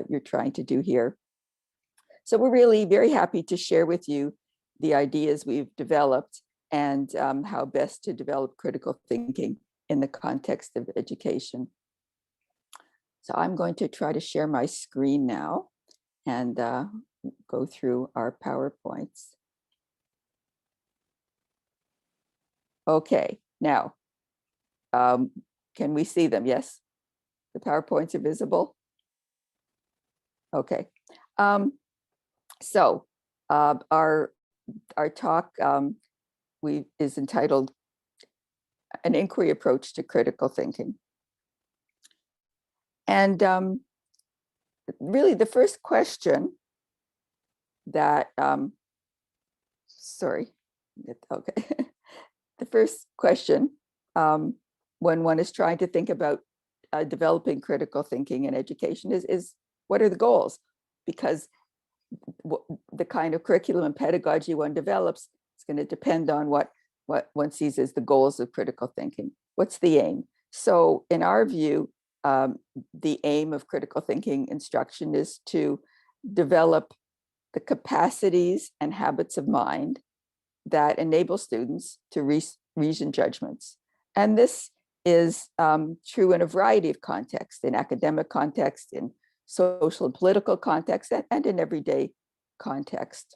you're trying to do here. So we're really very happy to share with you the ideas we've developed and how best to develop critical thinking in the context of education. So I'm going to try to share my screen now and go through our PowerPoints. Okay, now, can we see them? Yes, the PowerPoints are visible. Okay, so our talk is entitled "An Inquiry Approach to Critical Thinking," and really the first question that the first question when one is trying to think about developing critical thinking in education is what are the goals? Because the kind of curriculum and pedagogy one develops is going to depend on what one sees as the goals of critical thinking. What's the aim? So in our view, the aim of critical thinking instruction is to develop the capacities and habits of mind that enable students to reason judgments. And this is true in a variety of contexts, in academic context, in social and political context, and in everyday context.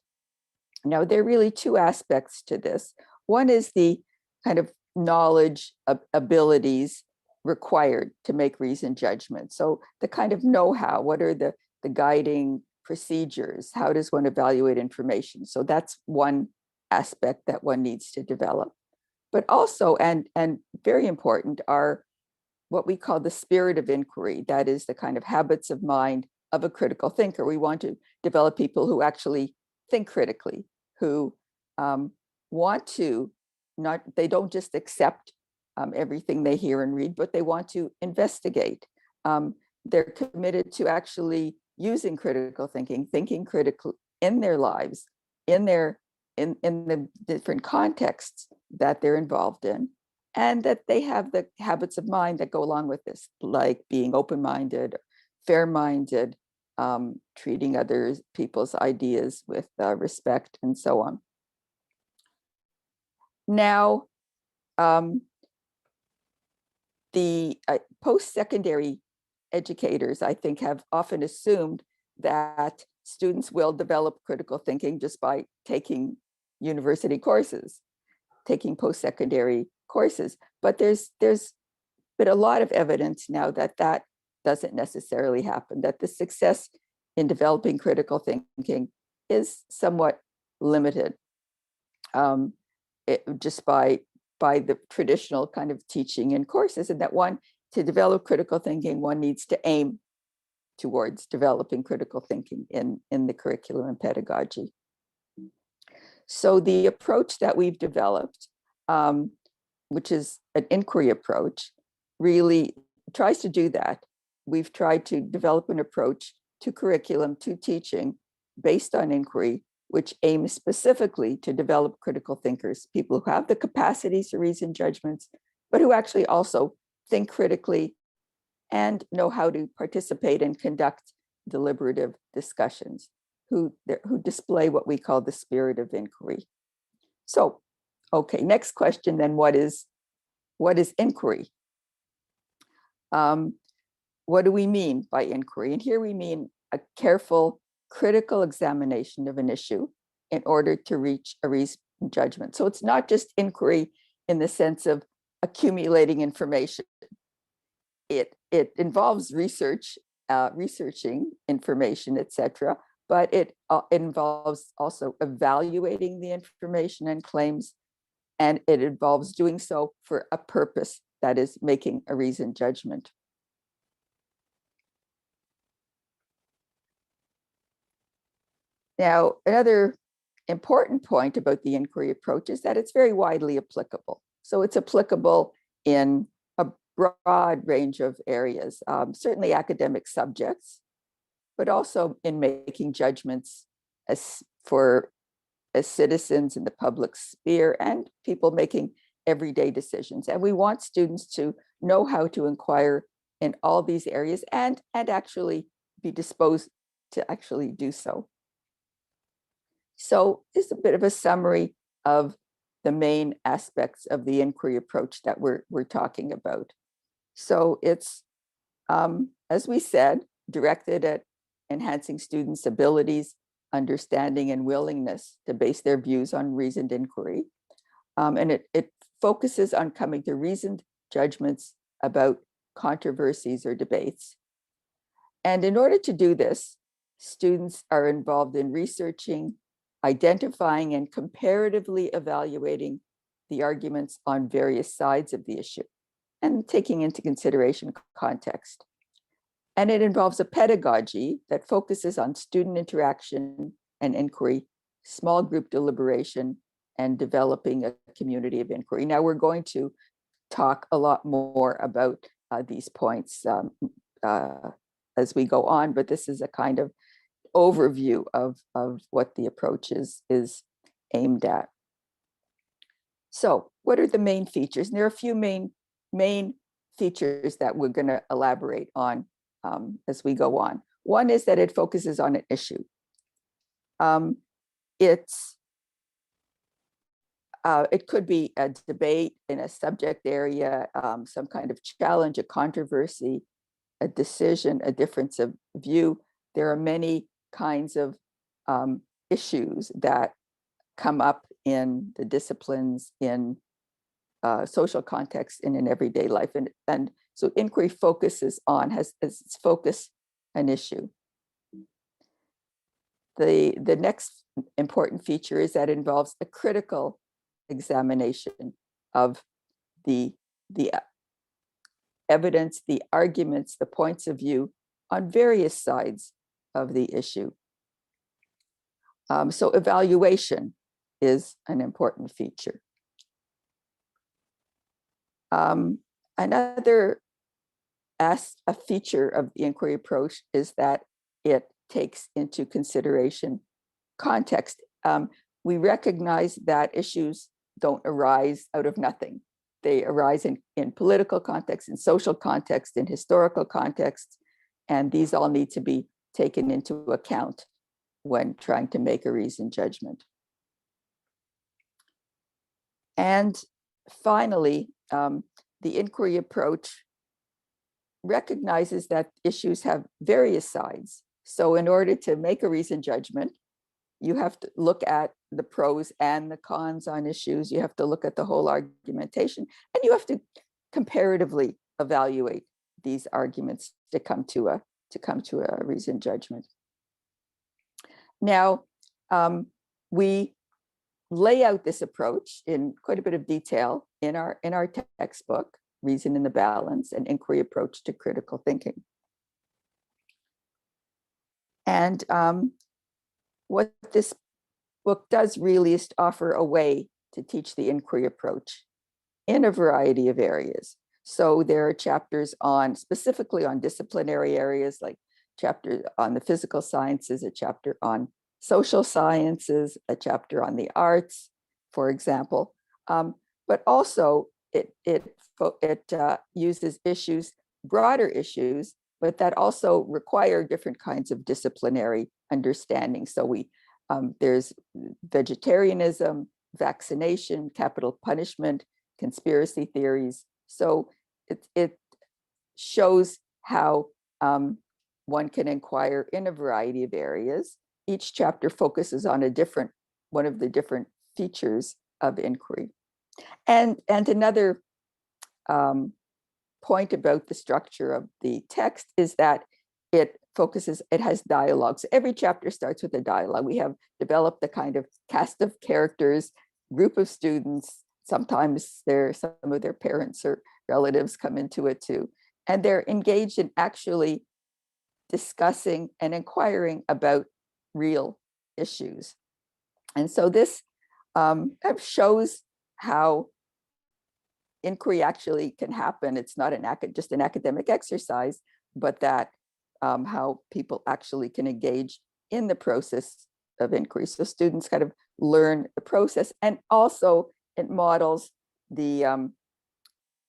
Now, there are really two aspects to this. One is the kind of knowledge, abilities required to make reasoned judgments. So the kind of know-how, what are the guiding procedures? How does one evaluate information? So that's one aspect that one needs to develop. But also, and very important, are what we call the spirit of inquiry. That is the kind of habits of mind of a critical thinker. We want to develop people who actually think critically, who want to they don't just accept everything they hear and read, but they want to investigate. They're committed to actually using critical thinking critically in their lives, in the different contexts that they're involved in, and that they have the habits of mind that go along with this, like being open-minded, fair-minded, treating other people's ideas with respect, and so on. Now, the post-secondary educators, I think, have often assumed that students will develop critical thinking just by taking university courses, taking post-secondary courses. But there's been a lot of evidence now that that doesn't necessarily happen, that the success in developing critical thinking is somewhat limited just by the traditional kind of teaching in courses, and that to develop critical thinking, one needs to aim towards developing critical thinking in the curriculum and pedagogy. So the approach that we've developed, which is an inquiry approach, really tries to do that. We've tried to develop an approach to curriculum, to teaching, based on inquiry, which aims specifically to develop critical thinkers, people who have the capacities to reason judgments, but who actually also think critically and know how to participate and conduct deliberative discussions, who display what we call the spirit of inquiry. So, okay, next question then, what is inquiry? What do we mean by inquiry? And here we mean a careful, critical examination of an issue in order to reach a reasoned judgment. So it's not just inquiry in the sense of accumulating information. It involves research, researching information, etc., but it involves also evaluating the information and claims, and it involves doing so for a purpose, that is, making a reasoned judgment. Now, another important point about the inquiry approach is that it's very widely applicable. So it's applicable in a broad range of areas, certainly academic subjects, but also in making judgments as citizens in the public sphere and people making everyday decisions. And we want students to know how to inquire in all these areas and actually be disposed to actually do so. So it's a bit of a summary of the main aspects of the inquiry approach that we're talking about. So it's, as we said, directed at enhancing students' abilities, understanding, and willingness to base their views on reasoned inquiry. And it focuses on coming to reasoned judgments about controversies or debates. And in order to do this, students are involved in researching, identifying, and comparatively evaluating the arguments on various sides of the issue and taking into consideration context. And it involves a pedagogy that focuses on student interaction and inquiry, small group deliberation, and developing a community of inquiry. Now we're going to talk a lot more about these points as we go on, but this is a kind of overview of what the approach is aimed at. So what are the main features? And there are a few main features that we're going to elaborate on as we go on. One is that it focuses on an issue. It could be a debate in a subject area, some kind of challenge, a controversy, a decision, a difference of view. There are many kinds of issues that come up in the disciplines, in social context, and in everyday life. And so inquiry focuses on, has as its focus an issue. The next important feature is that it involves a critical examination of the evidence, the arguments, the points of view on various sides of the issue. So evaluation is an important feature. Another a feature of the inquiry approach is that it takes into consideration context. We recognize that issues don't arise out of nothing. They arise in political context, in social context, in historical context, and these all need to be taken into account when trying to make a reasoned judgment. And finally, the inquiry approach recognizes that issues have various sides. So in order to make a reasoned judgment, you have to look at the pros and the cons on issues. You have to look at the whole argumentation, and you have to comparatively evaluate these arguments to come to a reasoned judgment. Now, we lay out this approach in quite a bit of detail in our textbook, Reason in the Balance: An Inquiry Approach to Critical Thinking. And what this book does really is to offer a way to teach the inquiry approach in a variety of areas. So there are chapters specifically on disciplinary areas, like chapter on the physical sciences, a chapter on social sciences, a chapter on the arts, for example. But also it uses issues, broader issues, but that also require different kinds of disciplinary understanding. So there's vegetarianism, vaccination, capital punishment, conspiracy theories. So it shows how one can inquire in a variety of areas. Each chapter focuses on one of the different features of inquiry. And another point about the structure of the text is that it has dialogue. So every chapter starts with a dialogue. We have developed a kind of cast of characters, group of students. Sometimes some of their parents or relatives come into it too. And they're engaged in actually discussing and inquiring about real issues. And so this shows how inquiry actually can happen. It's not just an academic exercise, but that how people actually can engage in the process of inquiry. So students kind of learn the process, and also it models the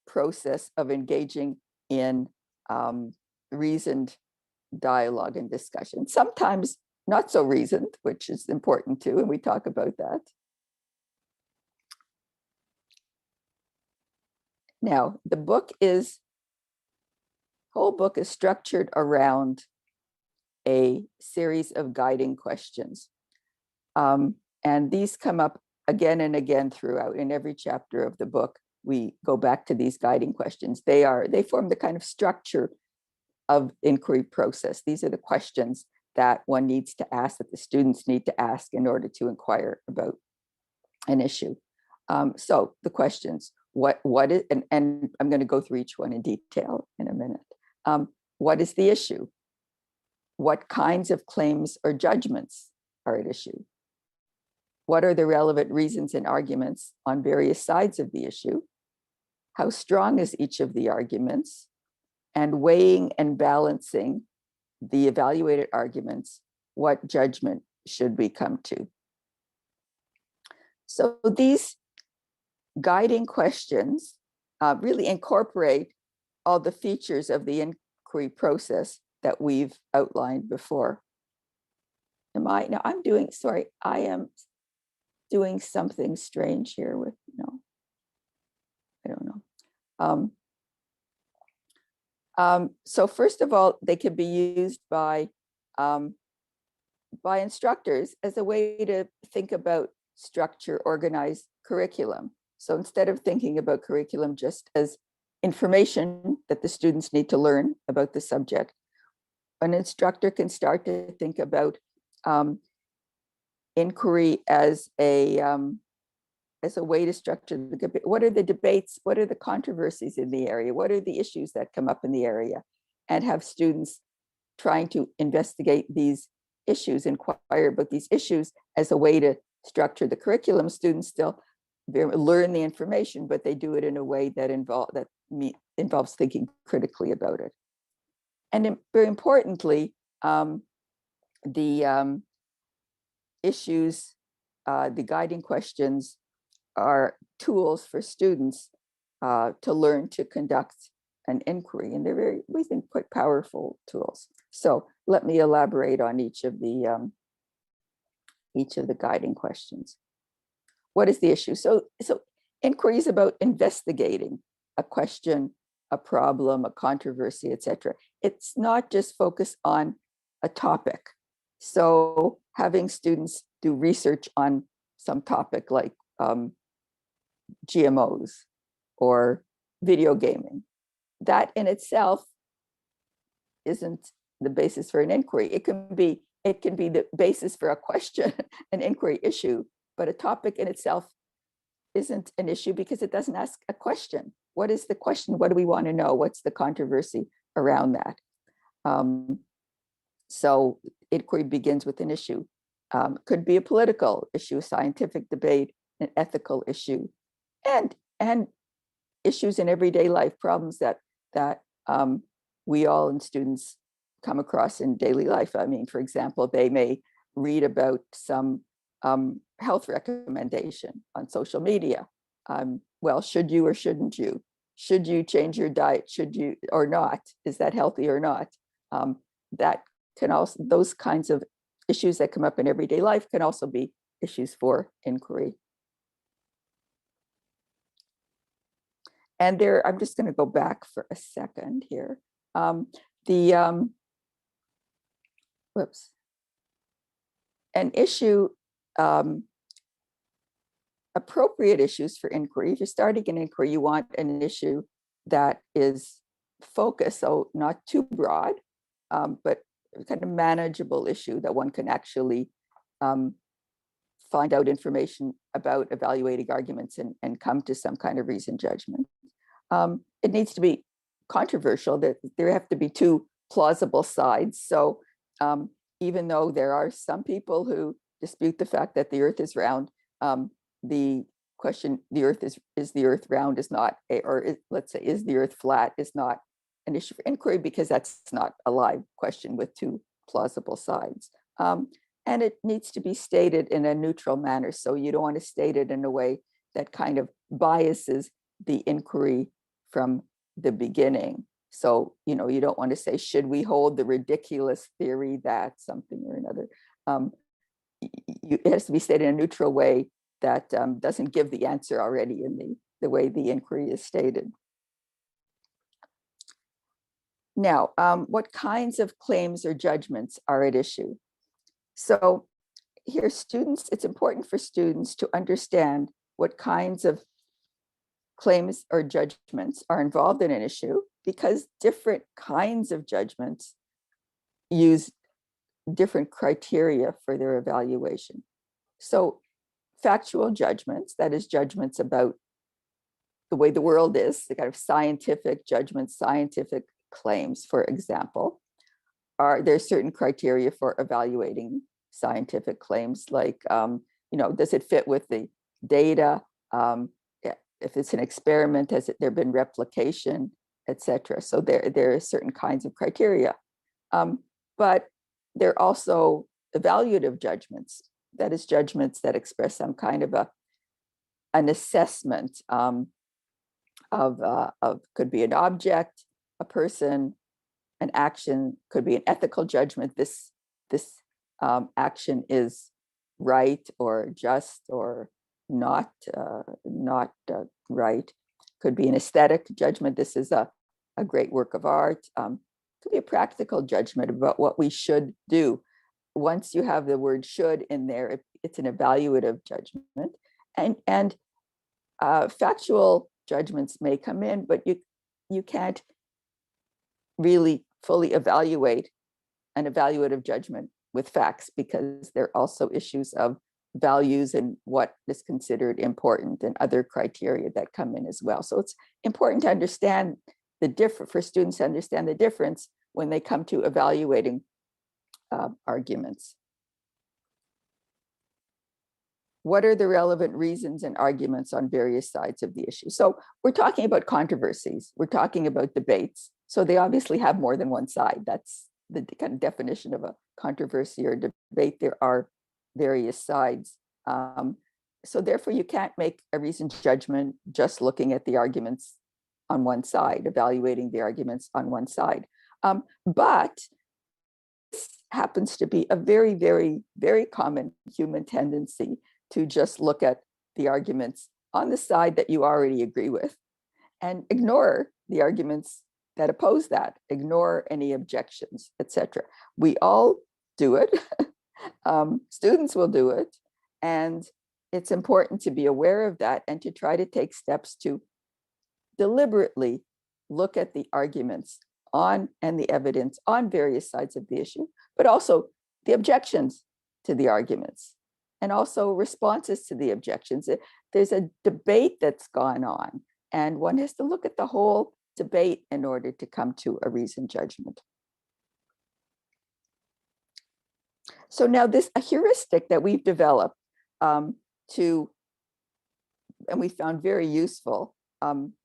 process of engaging in reasoned dialogue and discussion. Sometimes not so reasoned, which is important too, and we talk about that. Now, the whole book is structured around a series of guiding questions. And these come up again and again throughout. In every chapter of the book, we go back to these guiding questions. They form the kind of structure of inquiry process. These are the questions that one needs to ask, that the students need to ask in order to inquire about an issue. So the questions, what is, and I'm going to go through each one in detail in a minute. What is the issue? What kinds of claims or judgments are at issue? What are the relevant reasons and arguments on various sides of the issue? How strong is each of the arguments? And weighing and balancing the evaluated arguments, what judgment should we come to? So these guiding questions really incorporate all the features of the inquiry process that we've outlined before. I am doing something strange here with, I don't know. So first of all, they can be used by instructors as a way to think about structure, organize curriculum. So instead of thinking about curriculum just as information that the students need to learn about the subject, an instructor can start to think about inquiry as a way to structure what are the debates, what are the controversies in the area, what are the issues that come up in the area, and have students trying to investigate these issues, inquire about these issues as a way to structure the curriculum. Students still learn the information, but they do it in a way that involves thinking critically about it. And very importantly, the issues, the guiding questions are tools for students to learn to conduct an inquiry, and they're we think, quite powerful tools. So let me elaborate on each of the guiding questions. What is the issue? So inquiry is about investigating a question, a problem, a controversy, etc. It's not just focused on a topic. So having students do research on some topic like GMOs or video gaming, that in itself isn't the basis for an inquiry. It can be the basis for a question, an inquiry issue, but a topic in itself isn't an issue because it doesn't ask a question. What is the question? What do we want to know? What's the controversy around that? So inquiry begins with an issue. Could be a political issue, a scientific debate, an ethical issue, and issues in everyday life, problems that we all and students come across in daily life. I mean, for example, they may read about some health recommendation on social media. Well, should you or shouldn't you? Should you change your diet? Should you or not? Is that healthy or not? That can also, those kinds of issues that come up in everyday life can also be issues for inquiry. And there, I'm just going to go back for a second here. An issue, appropriate issues for inquiry. If you're starting an inquiry, you want an issue that is focused, so not too broad, but kind of manageable issue that one can actually find out information about, evaluating arguments, and come to some kind of reasoned judgment. It needs to be controversial, that there have to be two plausible sides. So even though there are some people who dispute the fact that the earth is round, the question, is the earth round, is not, let's say, is the earth flat, is not an issue for inquiry, because that's not a live question with two plausible sides. And it needs to be stated in a neutral manner. So you don't want to state it in a way that kind of biases the inquiry from the beginning. So, you know, you don't want to say, should we hold the ridiculous theory that something or another? It has to be stated in a neutral way that doesn't give the answer already in the way the inquiry is stated. Now, what kinds of claims or judgments are at issue? So here, students, it's important for students to understand what kinds of claims or judgments are involved in an issue, because different kinds of judgments use different criteria for their evaluation. So factual judgments, that is judgments about the way the world is, the kind of scientific judgments, scientific claims, for example, there's certain criteria for evaluating scientific claims, like, you know, does it fit with the data? If it's an experiment, has there been replication, etc. So there are certain kinds of criteria. But there are also evaluative judgments, that is judgments that express some kind of an assessment of could be an object, a person, an action, could be an ethical judgment. This action is right or just or not right. Could be an aesthetic judgment. This is a great work of art. Could be a practical judgment about what we should do. Once you have the word should in there, it's an evaluative judgment. And factual judgments may come in, but you can't really fully evaluate an evaluative judgment with facts, because there are also issues of values and what is considered important and other criteria that come in as well. So it's important to understand for students to understand the difference when they come to evaluating arguments. What are the relevant reasons and arguments on various sides of the issue? So we're talking about controversies, we're talking about debates. So they obviously have more than one side. That's the kind of definition of a controversy or debate. There are various sides. So therefore you can't make a reasoned judgment just looking at the arguments on one side, evaluating the arguments on one side. But this happens to be a very, very, very common human tendency to just look at the arguments on the side that you already agree with and ignore the arguments that oppose that, ignore any objections, etc. We all do it. Students will do it. And it's important to be aware of that and to try to take steps to deliberately look at the arguments on and the evidence on various sides of the issue, but also the objections to the arguments and also responses to the objections. There's a debate that's gone on, and one has to look at the whole debate in order to come to a reasoned judgment. So now a heuristic that we've developed and we found very useful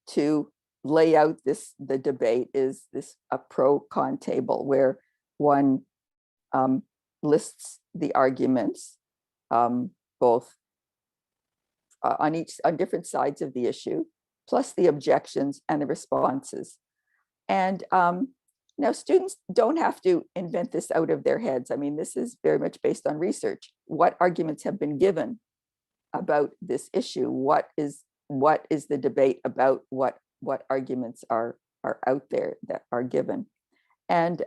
to lay out the debate is this a pro-con table, where one lists the arguments both on different sides of the issue, plus the objections and the responses. And now students don't have to invent this out of their heads. I mean, this is very much based on research. What arguments have been given about this issue? What is the debate about? What arguments are out there that are given? And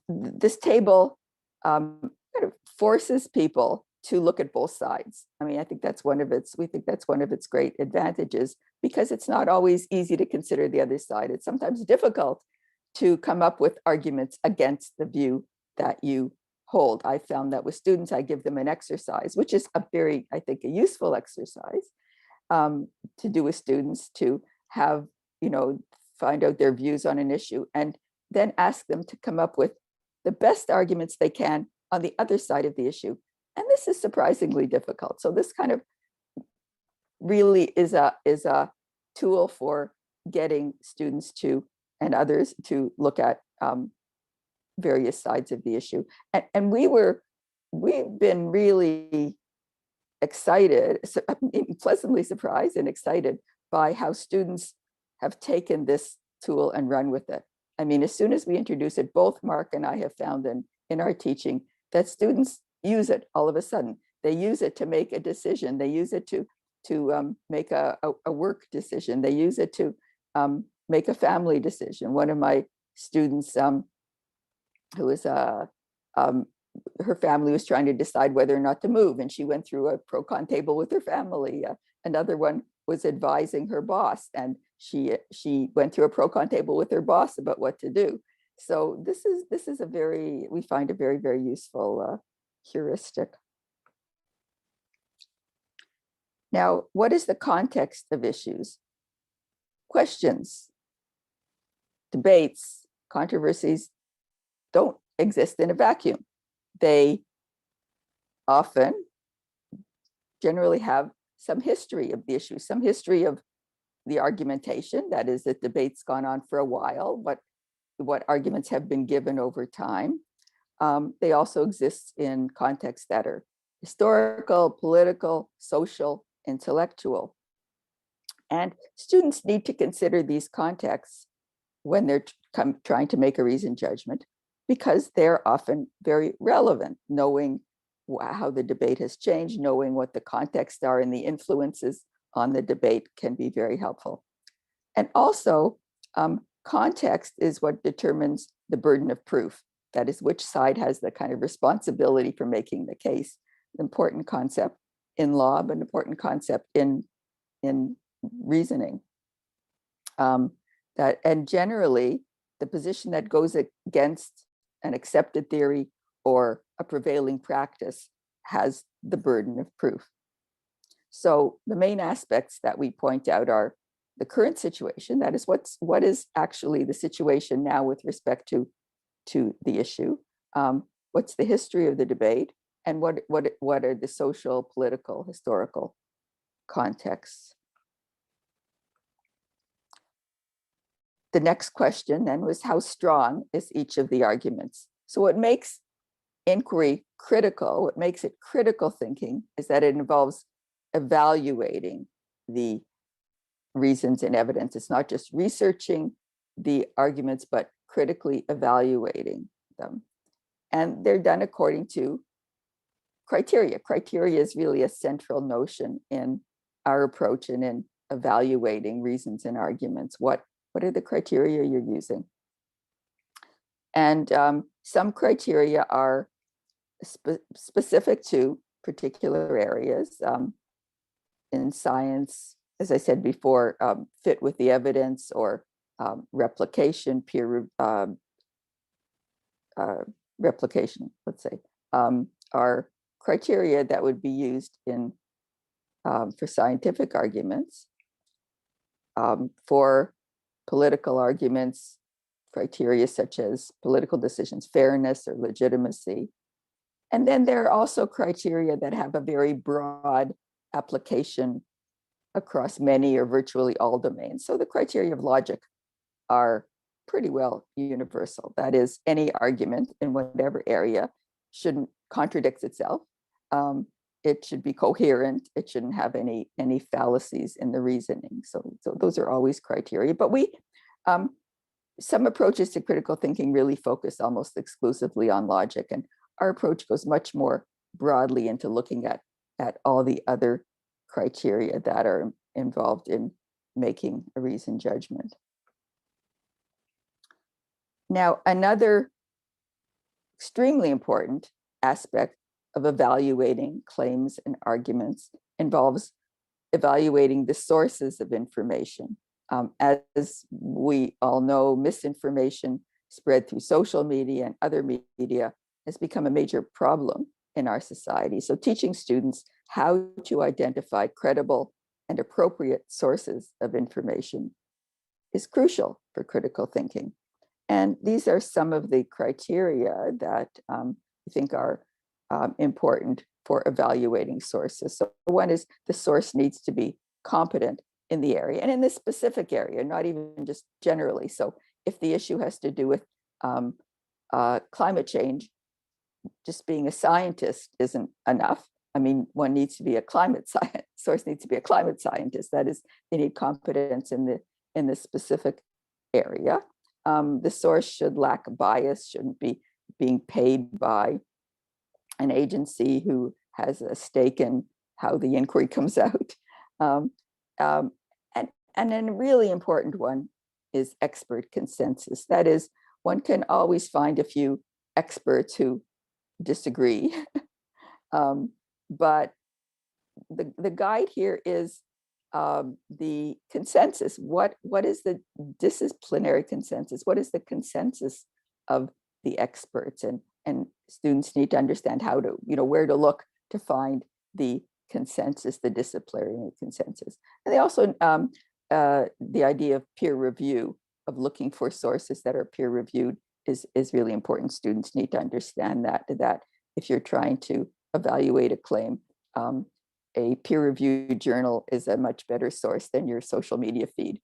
this table kind of forces people to look at both sides. I mean, we think that's one of its great advantages, because it's not always easy to consider the other side. It's sometimes difficult to come up with arguments against the view that you hold. I found that with students, I give them an exercise, which is a useful exercise to do with students, to have, find out their views on an issue and then ask them to come up with the best arguments they can on the other side of the issue. And this is surprisingly difficult. So this kind of really is a tool for getting students and others to look at various sides of the issue. And we've been really excited, pleasantly surprised and excited by how students have taken this tool and run with it. I mean, as soon as we introduce it, both Mark and I have found in our teaching that students use it all of a sudden. They use it to make a decision. They use it to make a work decision. They use it to make a family decision. One of my students, who was her family was trying to decide whether or not to move, and she went through a pro-con table with her family. Another one was advising her boss, and she went through a pro-con table with her boss about what to do. So this is we find a very, very useful heuristic. Now, what is the context of issues? Questions, debates, controversies don't exist in a vacuum. They often generally have some history of the issue, some history of the argumentation. That is, that debate's gone on for a while, what arguments have been given over time. They also exist in contexts that are historical, political, social, intellectual. And students need to consider these contexts when they're trying to make a reasoned judgment, because they're often very relevant. Knowing how the debate has changed, knowing what the contexts are and the influences on the debate can be very helpful. And also, context is what determines the burden of proof. That is, which side has the kind of responsibility for making the case. An important concept in law, but an important concept in reasoning. And generally, the position that goes against an accepted theory or a prevailing practice has the burden of proof. So the main aspects that we point out are the current situation. That is, what is actually the situation now with respect to the issue? What's the history of the debate? And what are the social, political, historical contexts? The next question then was, how strong is each of the arguments? So what makes inquiry critical, what makes it critical thinking, is that it involves evaluating the reasons and evidence. It's not just researching the arguments, but critically evaluating them. And they're done according to criteria. Criteria is really a central notion in our approach and in evaluating reasons and arguments. What are the criteria you're using? And some criteria are specific to particular areas. In science, as I said before, fit with the evidence, or replication, replication, let's say, are criteria that would be used for scientific arguments. For political arguments, criteria such as political decisions, fairness or legitimacy. And then there are also criteria that have a very broad application across many or virtually all domains. So the criteria of logic are pretty well universal. That is, any argument in whatever area shouldn't contradict itself. It should be coherent. It shouldn't have any fallacies in the reasoning. So those are always criteria. But some approaches to critical thinking really focus almost exclusively on logic, and our approach goes much more broadly into looking at all the other criteria that are involved in making a reasoned judgment. Now, another extremely important aspect of evaluating claims and arguments involves evaluating the sources of information. As we all know, misinformation spread through social media and other media has become a major problem in our society. So teaching students how to identify credible and appropriate sources of information is crucial for critical thinking. And these are some of the criteria that I think are important for evaluating sources. So one is, the source needs to be competent in the area and in this specific area, not even just generally. So if the issue has to do with climate change, just being a scientist isn't enough. I mean, one needs to be a climate science, source needs to be a climate scientist. That is, they need competence in in this specific area. The source should lack a bias, shouldn't be being paid by an agency who has a stake in how the inquiry comes out. Um, um, and then a really important one is expert consensus. That is, one can always find a few experts who disagree. But the guide here is the consensus. What is the disciplinary consensus? What is the consensus of the experts? And students need to understand how to, where to look to find the consensus, the disciplinary consensus. And they also, the idea of peer review, of looking for sources that are peer reviewed is really important. Students need to understand that if you're trying to evaluate a claim, a peer-reviewed journal is a much better source than your social media feed.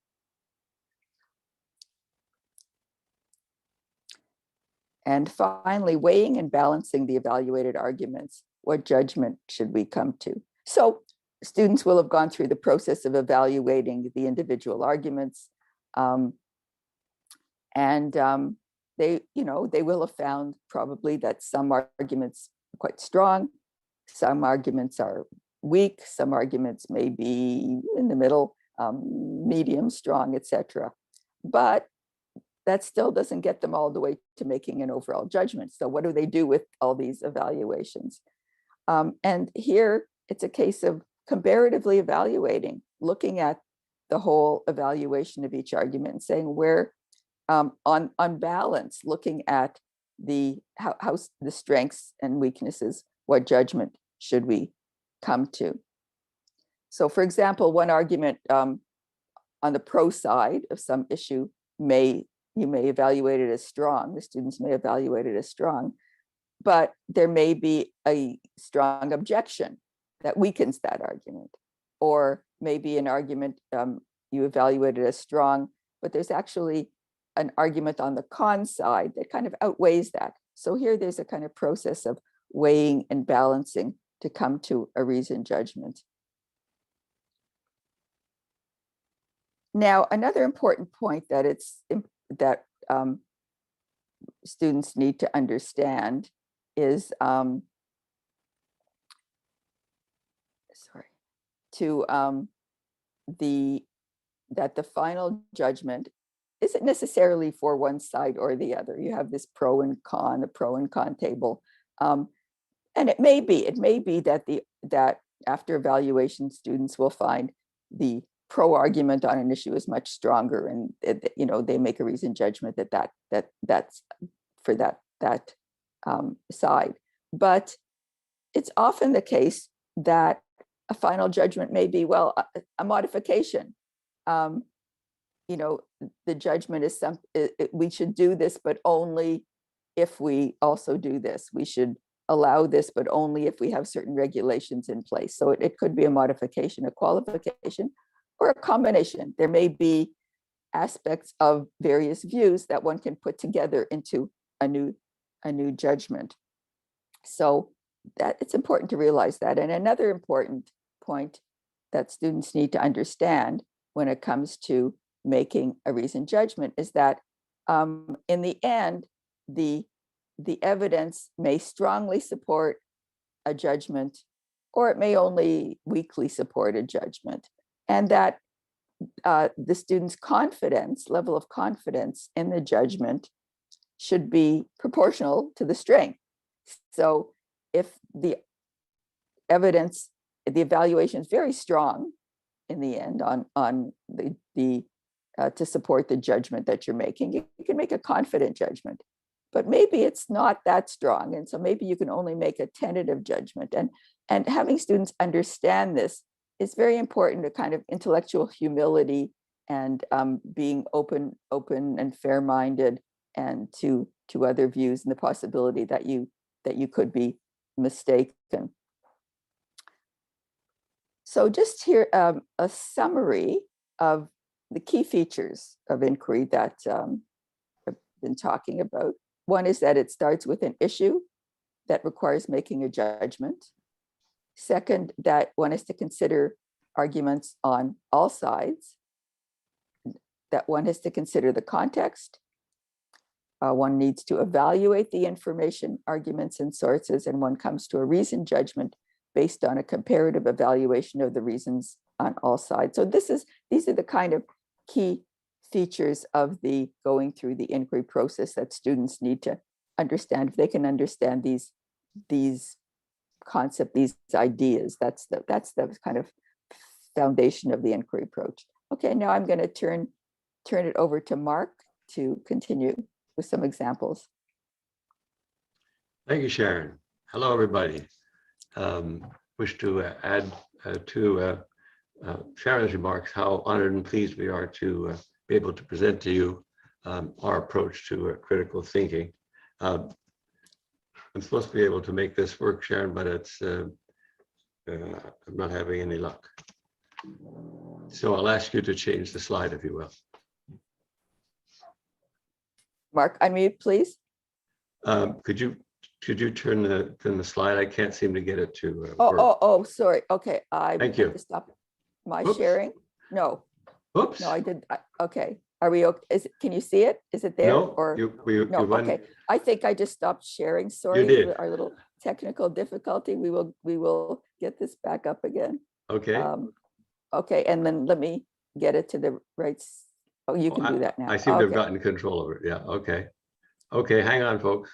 And finally, weighing and balancing the evaluated arguments. What judgment should we come to? So students will have gone through the process of evaluating the individual arguments. They will have found probably that some arguments are quite strong, some arguments are weak, some arguments may be in the middle, medium, strong, etc. But that still doesn't get them all the way to making an overall judgment. So what do they do with all these evaluations? And here it's a case of comparatively evaluating, looking at the whole evaluation of each argument and saying where, on balance, looking at how the strengths and weaknesses, what judgment should we come to? So for example, one argument on the pro side of some issue you may evaluate it as strong, the students may evaluate it as strong, but there may be a strong objection that weakens that argument, or maybe an argument you evaluate it as strong, but there's actually an argument on the con side that kind of outweighs that. So here there's a kind of process of weighing and balancing to come to a reasoned judgment. Now, another important point that students need to understand is that the final judgment isn't necessarily for one side or the other. You have this pro and con, a pro and con table, and it may be that after evaluation, students will find the pro argument on an issue is much stronger, and they make a reasoned judgment that's for that side. But it's often the case that a final judgment may be, well, a modification. The judgment is we should do this, but only if we also do this. We should allow this, but only if we have certain regulations in place. So it could be a modification, a qualification, or a combination. There may be aspects of various views that one can put together into a new judgment. So that it's important to realize that. And another important point that students need to understand when it comes to making a reasoned judgment is that in the end, the evidence may strongly support a judgment, or it may only weakly support a judgment, and that the student's level of confidence in the judgment should be proportional to the strength. So if the evaluation is very strong in the end on to support the judgment that you're making, you can make a confident judgment. But maybe it's not that strong, and so maybe you can only make a tentative judgment. And having students understand this is very important to kind of intellectual humility and being open and fair-minded, and to other views and the possibility that you could be mistaken. So just here a summary of the key features of inquiry that I've been talking about. One is that it starts with an issue that requires making a judgment. Second, that one is to consider arguments on all sides. that one has to consider the context. One needs to evaluate the information, arguments, and sources, and one comes to a reasoned judgment based on a comparative evaluation of the reasons on all sides. So these are the kind of key features of the going through the inquiry process that students need to understand. If they can understand these concepts, these ideas, that's the kind of foundation of the inquiry approach. Okay, now I'm going to turn it over to Mark to continue with some examples. Thank you, Sharon. Hello, everybody. Wish to add to Sharon's remarks how honored and pleased we are to be able to present to you our approach to critical thinking. I'm supposed to be able to make this work, Sharon, but it's I'm not having any luck. So I'll ask you to change the slide, if you will. Mark, unmute, please. Could you turn the slide? I can't seem to get it to work. Oh, sorry. Okay, Thank you. have to stop my Oops. sharing. No, Oops. no, I did. Okay, are we okay? Can you see it? Is it there? No, or no? Okay, I think I just stopped sharing. Sorry, You did. our little technical difficulty. We will get this back up again. Okay. Okay, and then let me get it to the right. Oh, you can do that now. I seem to have gotten control over it. Yeah. Okay. Okay. Hang on, folks.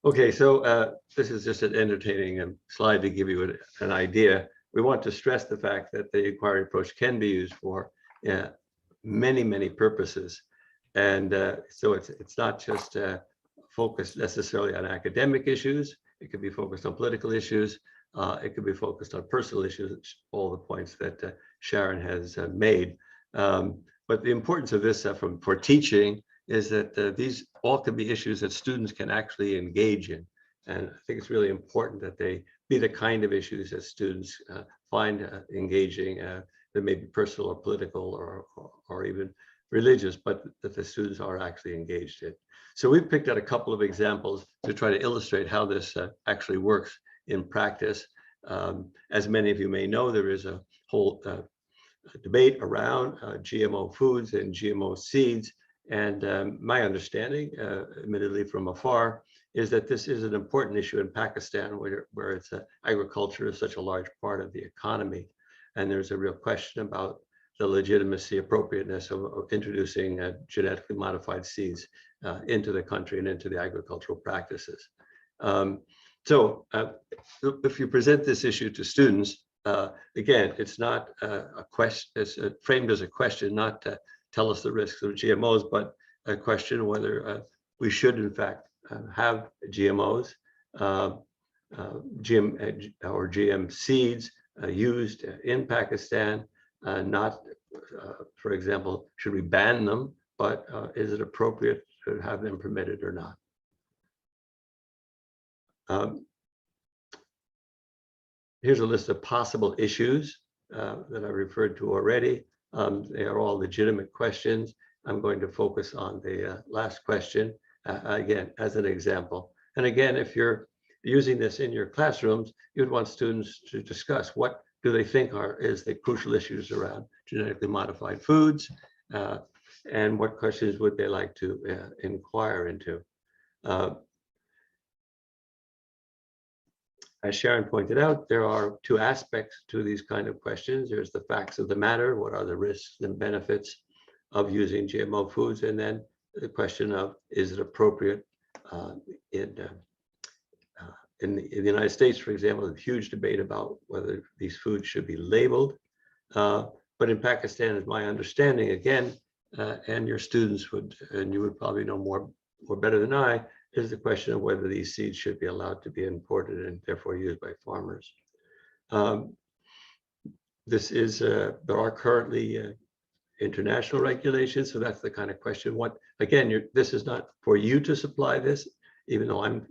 Okay, so this is just an entertaining slide to give you an idea. We want to stress the fact that the inquiry approach can be used for many, many purposes. And so it's not just focused necessarily on academic issues. It could be focused on political issues. It could be focused on personal issues, all the points that Sharon has made. But the importance of this for teaching is that these all can be issues that students can actually engage in. And I think it's really important that they be the kind of issues that students find engaging, that may be personal or political or even religious, but that the students are actually engaged in. So we've picked out a couple of examples to try to illustrate how this actually works in practice. As many of you may know, there is a whole debate around GMO foods and GMO seeds. And my understanding, admittedly from afar, is that this is an important issue in Pakistan, where it's agriculture is such a large part of the economy. And there's a real question about the legitimacy, appropriateness of introducing genetically modified seeds into the country and into the agricultural practices. So if you present this issue to students, again, it's not a question, it's framed as a question, not to tell us the risks of GMOs, but a question whether we should, in fact, have GMOs, GM seeds used in Pakistan, not, for example, should we ban them, but is it appropriate to have them permitted or not? Here's a list of possible issues that I referred to already. They are all legitimate questions. I'm going to focus on the last question, again, as an example. And again, if you're using this in your classrooms, you'd want students to discuss what do they think is the crucial issues around genetically modified foods, and what questions would they like to inquire into. As Sharon pointed out, there are two aspects to these kind of questions. There's the facts of the matter, what are the risks and benefits of using GMO foods, and then the question of, is it appropriate in the United States, for example, there's a huge debate about whether these foods should be labeled. But in Pakistan, is my understanding, again, and your students would, and you would probably know more better than I, is the question of whether these seeds should be allowed to be imported and therefore used by farmers. There are currently international regulations, so that's the kind of question. This is not for you to supply this, even though I'm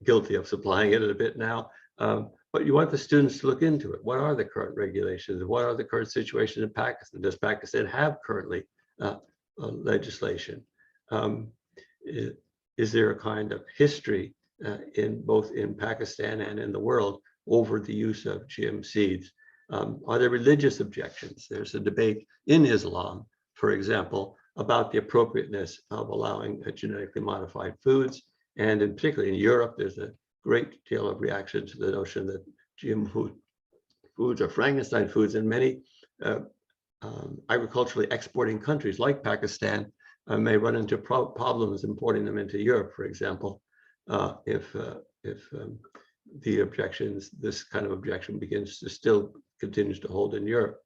guilty of supplying it a bit now, but you want the students to look into it. What are the current regulations? What are the current situations in Pakistan? Does Pakistan have currently legislation? Is there a kind of history both in Pakistan and in the world over the use of GM seeds? Are there religious objections? There's a debate in Islam, for example, about the appropriateness of allowing genetically modified foods. And particularly in Europe, there's a great deal of reaction to the notion that GM foods are Frankenstein foods, and many agriculturally exporting countries like Pakistan may run into problems importing them into Europe, for example, if the objections, this kind of objection continues to hold in Europe.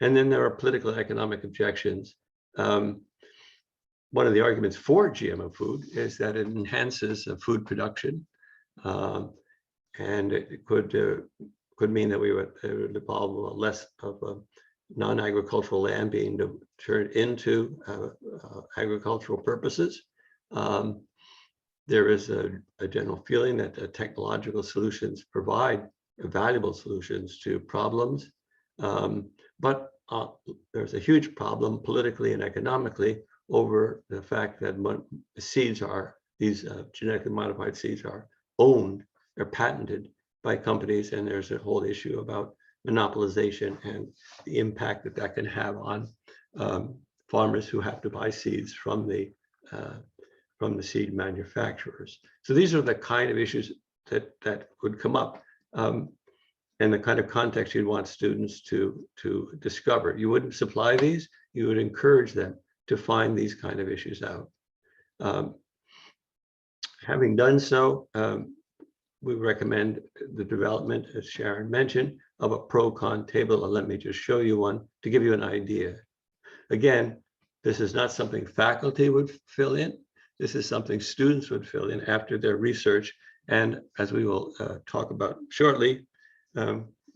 And then there are political and economic objections. One of the arguments for GMO food is that it enhances food production, and it could mean that we would involve less of non-agricultural land being turned into agricultural purposes. There is a general feeling that technological solutions provide valuable solutions to problems, but there's a huge problem politically and economically over the fact that these genetically modified seeds are owned, they're patented by companies, and there's a whole issue about monopolization and the impact that can have on farmers who have to buy seeds from the seed manufacturers. So these are the kind of issues that could come up, and the kind of context you'd want students to discover. You wouldn't supply these, you would encourage them to find these kind of issues out. Having done so, we recommend the development, as Sharon mentioned, of a pro-con table. And let me just show you one to give you an idea. Again, this is not something faculty would fill in. This is something students would fill in after their research. And as we will talk about shortly,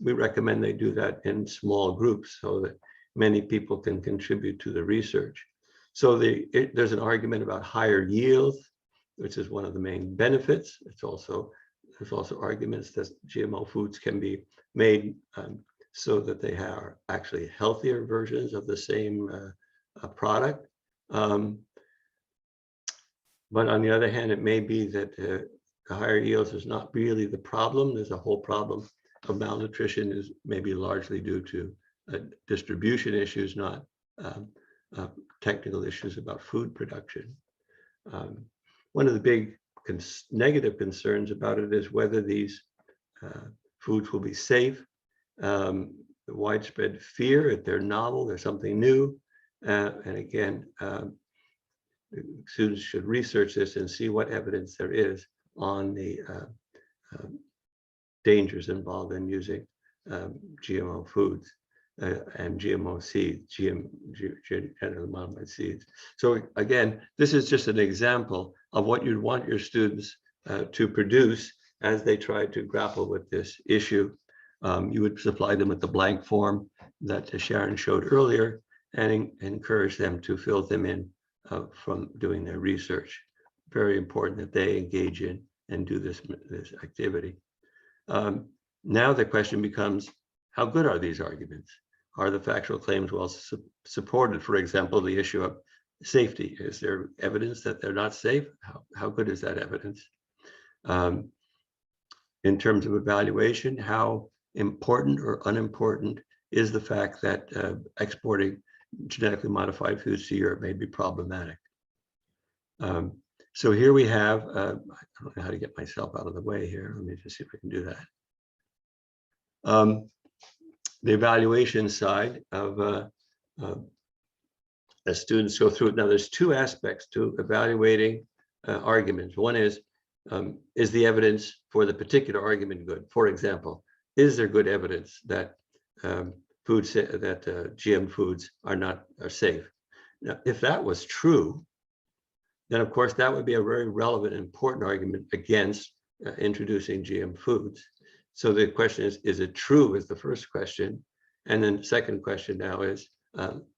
we recommend they do that in small groups so that many people can contribute to the research. So there's an argument about higher yield, which is one of the main benefits. There's also arguments that GMO foods can be made so that they are actually healthier versions of the same product. But on the other hand, it may be that the higher yields is not really the problem. There's a whole problem of malnutrition is maybe largely due to distribution issues, not technical issues about food production. One of the big negative concerns about it is whether these foods will be safe. The widespread fear that they're novel, they're something new. And again, students should research this and see what evidence there is on the dangers involved in using GMO foods and GMO seeds, genetically modified seeds. So again, this is just an example of what you'd want your students to produce as they try to grapple with this issue. You would supply them with the blank form that Sharon showed earlier and encourage them to fill them in from doing their research. Very important that they engage in and do this activity. Now the question becomes, how good are these arguments? Are the factual claims well supported? For example, the issue of safety. Is there evidence that they're not safe? How good is that evidence? In terms of evaluation, how important or unimportant is the fact that exporting genetically modified foods to Europe may be problematic? So here we have, I don't know how to get myself out of the way here. Let me just see if I can do that. The evaluation side of as students go through it. Now, there's two aspects to evaluating arguments. One is the evidence for the particular argument good? For example, is there good evidence that GM foods are safe? Now, if that was true, then of course that would be a very relevant and important argument against introducing GM foods. So the question is it true is the first question. And then the second question now is,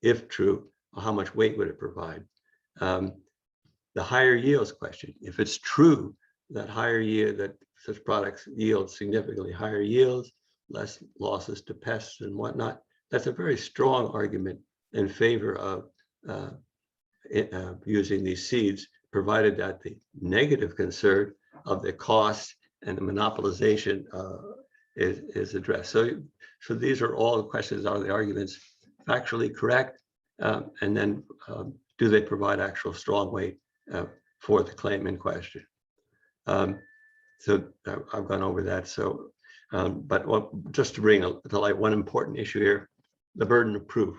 if true, how much weight would it provide? The higher yields question, if it's true that that such products yield significantly higher yields, less losses to pests and whatnot, that's a very strong argument in favor of using these seeds, provided that the negative concern of the cost and the monopolization is addressed. So So these are all the questions: are the arguments factually correct? And then do they provide actual strong weight for the claim in question? So I've gone over that. So, but just to bring to light one important issue here, the burden of proof.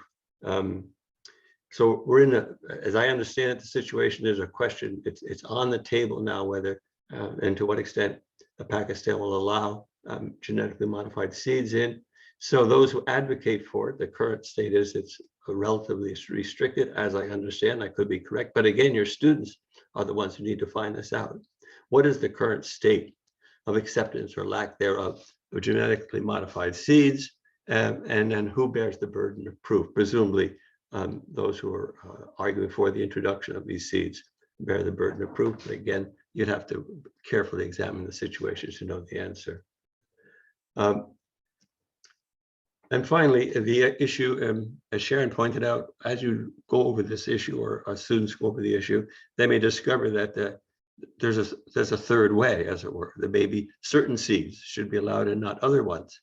So we're in a, as I understand it, the situation is a question. It's on the table now whether and to what extent Pakistan will allow genetically modified seeds in. So those who advocate for it, the current state is it's relatively restricted, as I understand. I could be correct, but again, your students are the ones who need to find this out. What is the current state of acceptance or lack thereof of genetically modified seeds? And then who bears the burden of proof? Presumably, those who are arguing for the introduction of these seeds bear the burden of proof. But again, you'd have to carefully examine the situation to know the answer. And finally, the issue, as Sharon pointed out, as you go over this issue, or students go over the issue, they may discover that there's a third way, as it were. There may be certain seeds should be allowed and not other ones.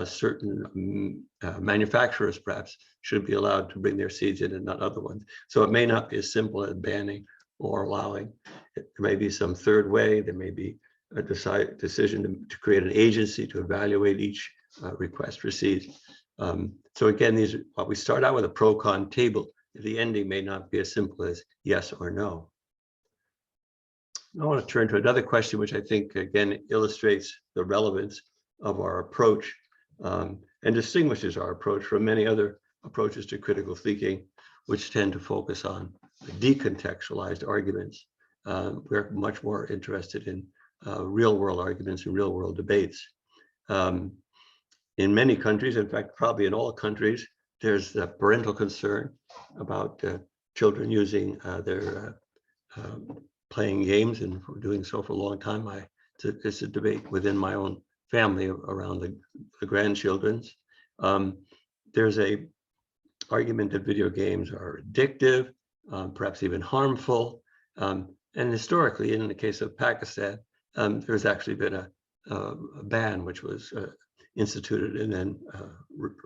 Certain manufacturers perhaps should be allowed to bring their seeds in and not other ones. So it may not be as simple as banning or allowing. There may be some third way. There may be a decision to create an agency to evaluate each request for seeds. So again, while we start out with a pro-con table, the ending may not be as simple as yes or no. I want to turn to another question, which I think, again, illustrates the relevance of our approach and distinguishes our approach from many other approaches to critical thinking, which tend to focus on decontextualized arguments. We're much more interested in real-world arguments and real-world debates. In many countries, in fact, probably in all countries, there's the parental concern about children using their playing games, and for doing so for a long time. It's a debate within my own family around the grandchildren's. There's a argument that video games are addictive, perhaps even harmful. And historically, in the case of Pakistan, there's actually been a ban which was instituted and then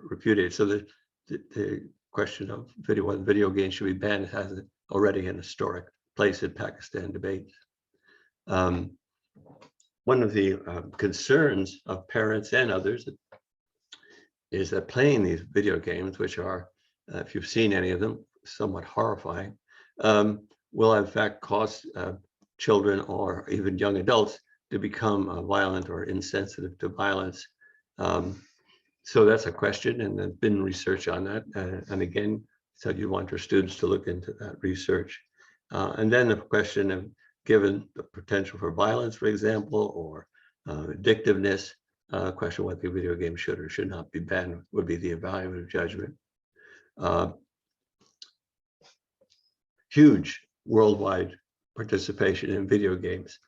repudiated. So the question of whether video games should be banned has already an historic place in Pakistan debates. One of the concerns of parents and others is that playing these video games, which are, if you've seen any of them, somewhat horrifying, will in fact cause children or even young adults to become violent or insensitive to violence. So that's a question, and there's been research on that. And again, so you want your students to look into that research. And then the question of, given the potential for violence, for example, or addictiveness, question whether the video game should or should not be banned would be the evaluative judgment. Huge worldwide participation in video games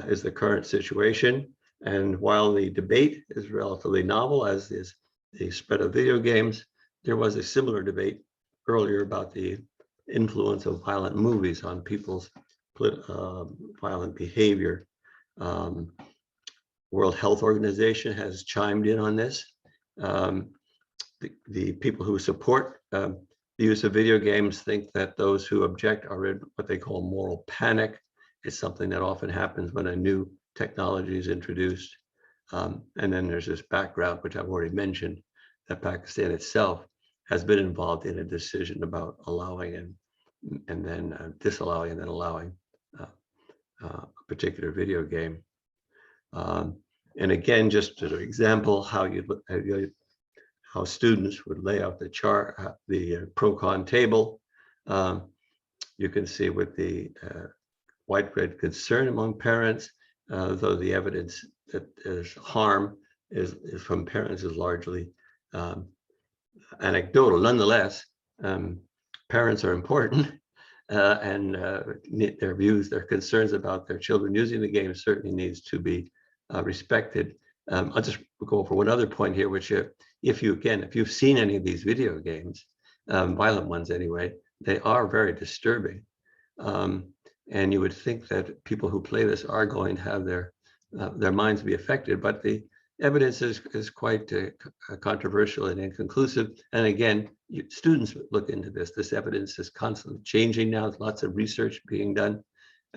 is the current situation. And while the debate is relatively novel, as is the spread of video games, there was a similar debate earlier about the influence of violent movies on people's violent behavior. World Health Organization has chimed in on this. The people who support the use of video games think that those who object are in what they call moral panic. It's something that often happens when a new technology is introduced. And then there's this background, which I've already mentioned, that Pakistan itself has been involved in a decision about allowing and then disallowing and then allowing a particular video game. And again, just as an example, how students would lay out the chart, the pro-con table. You can see with the widespread concern among parents, though the evidence that there's harm is from parents is largely anecdotal. Nonetheless, parents are important, and their views, their concerns about their children using the game certainly needs to be respected. I'll just go over one other point here, which if you've seen any of these video games, violent ones anyway, they are very disturbing. And you would think that people who play this are going to have their minds be affected, but evidence is quite controversial and inconclusive. And again, students look into this. This evidence is constantly changing now. There's lots of research being done,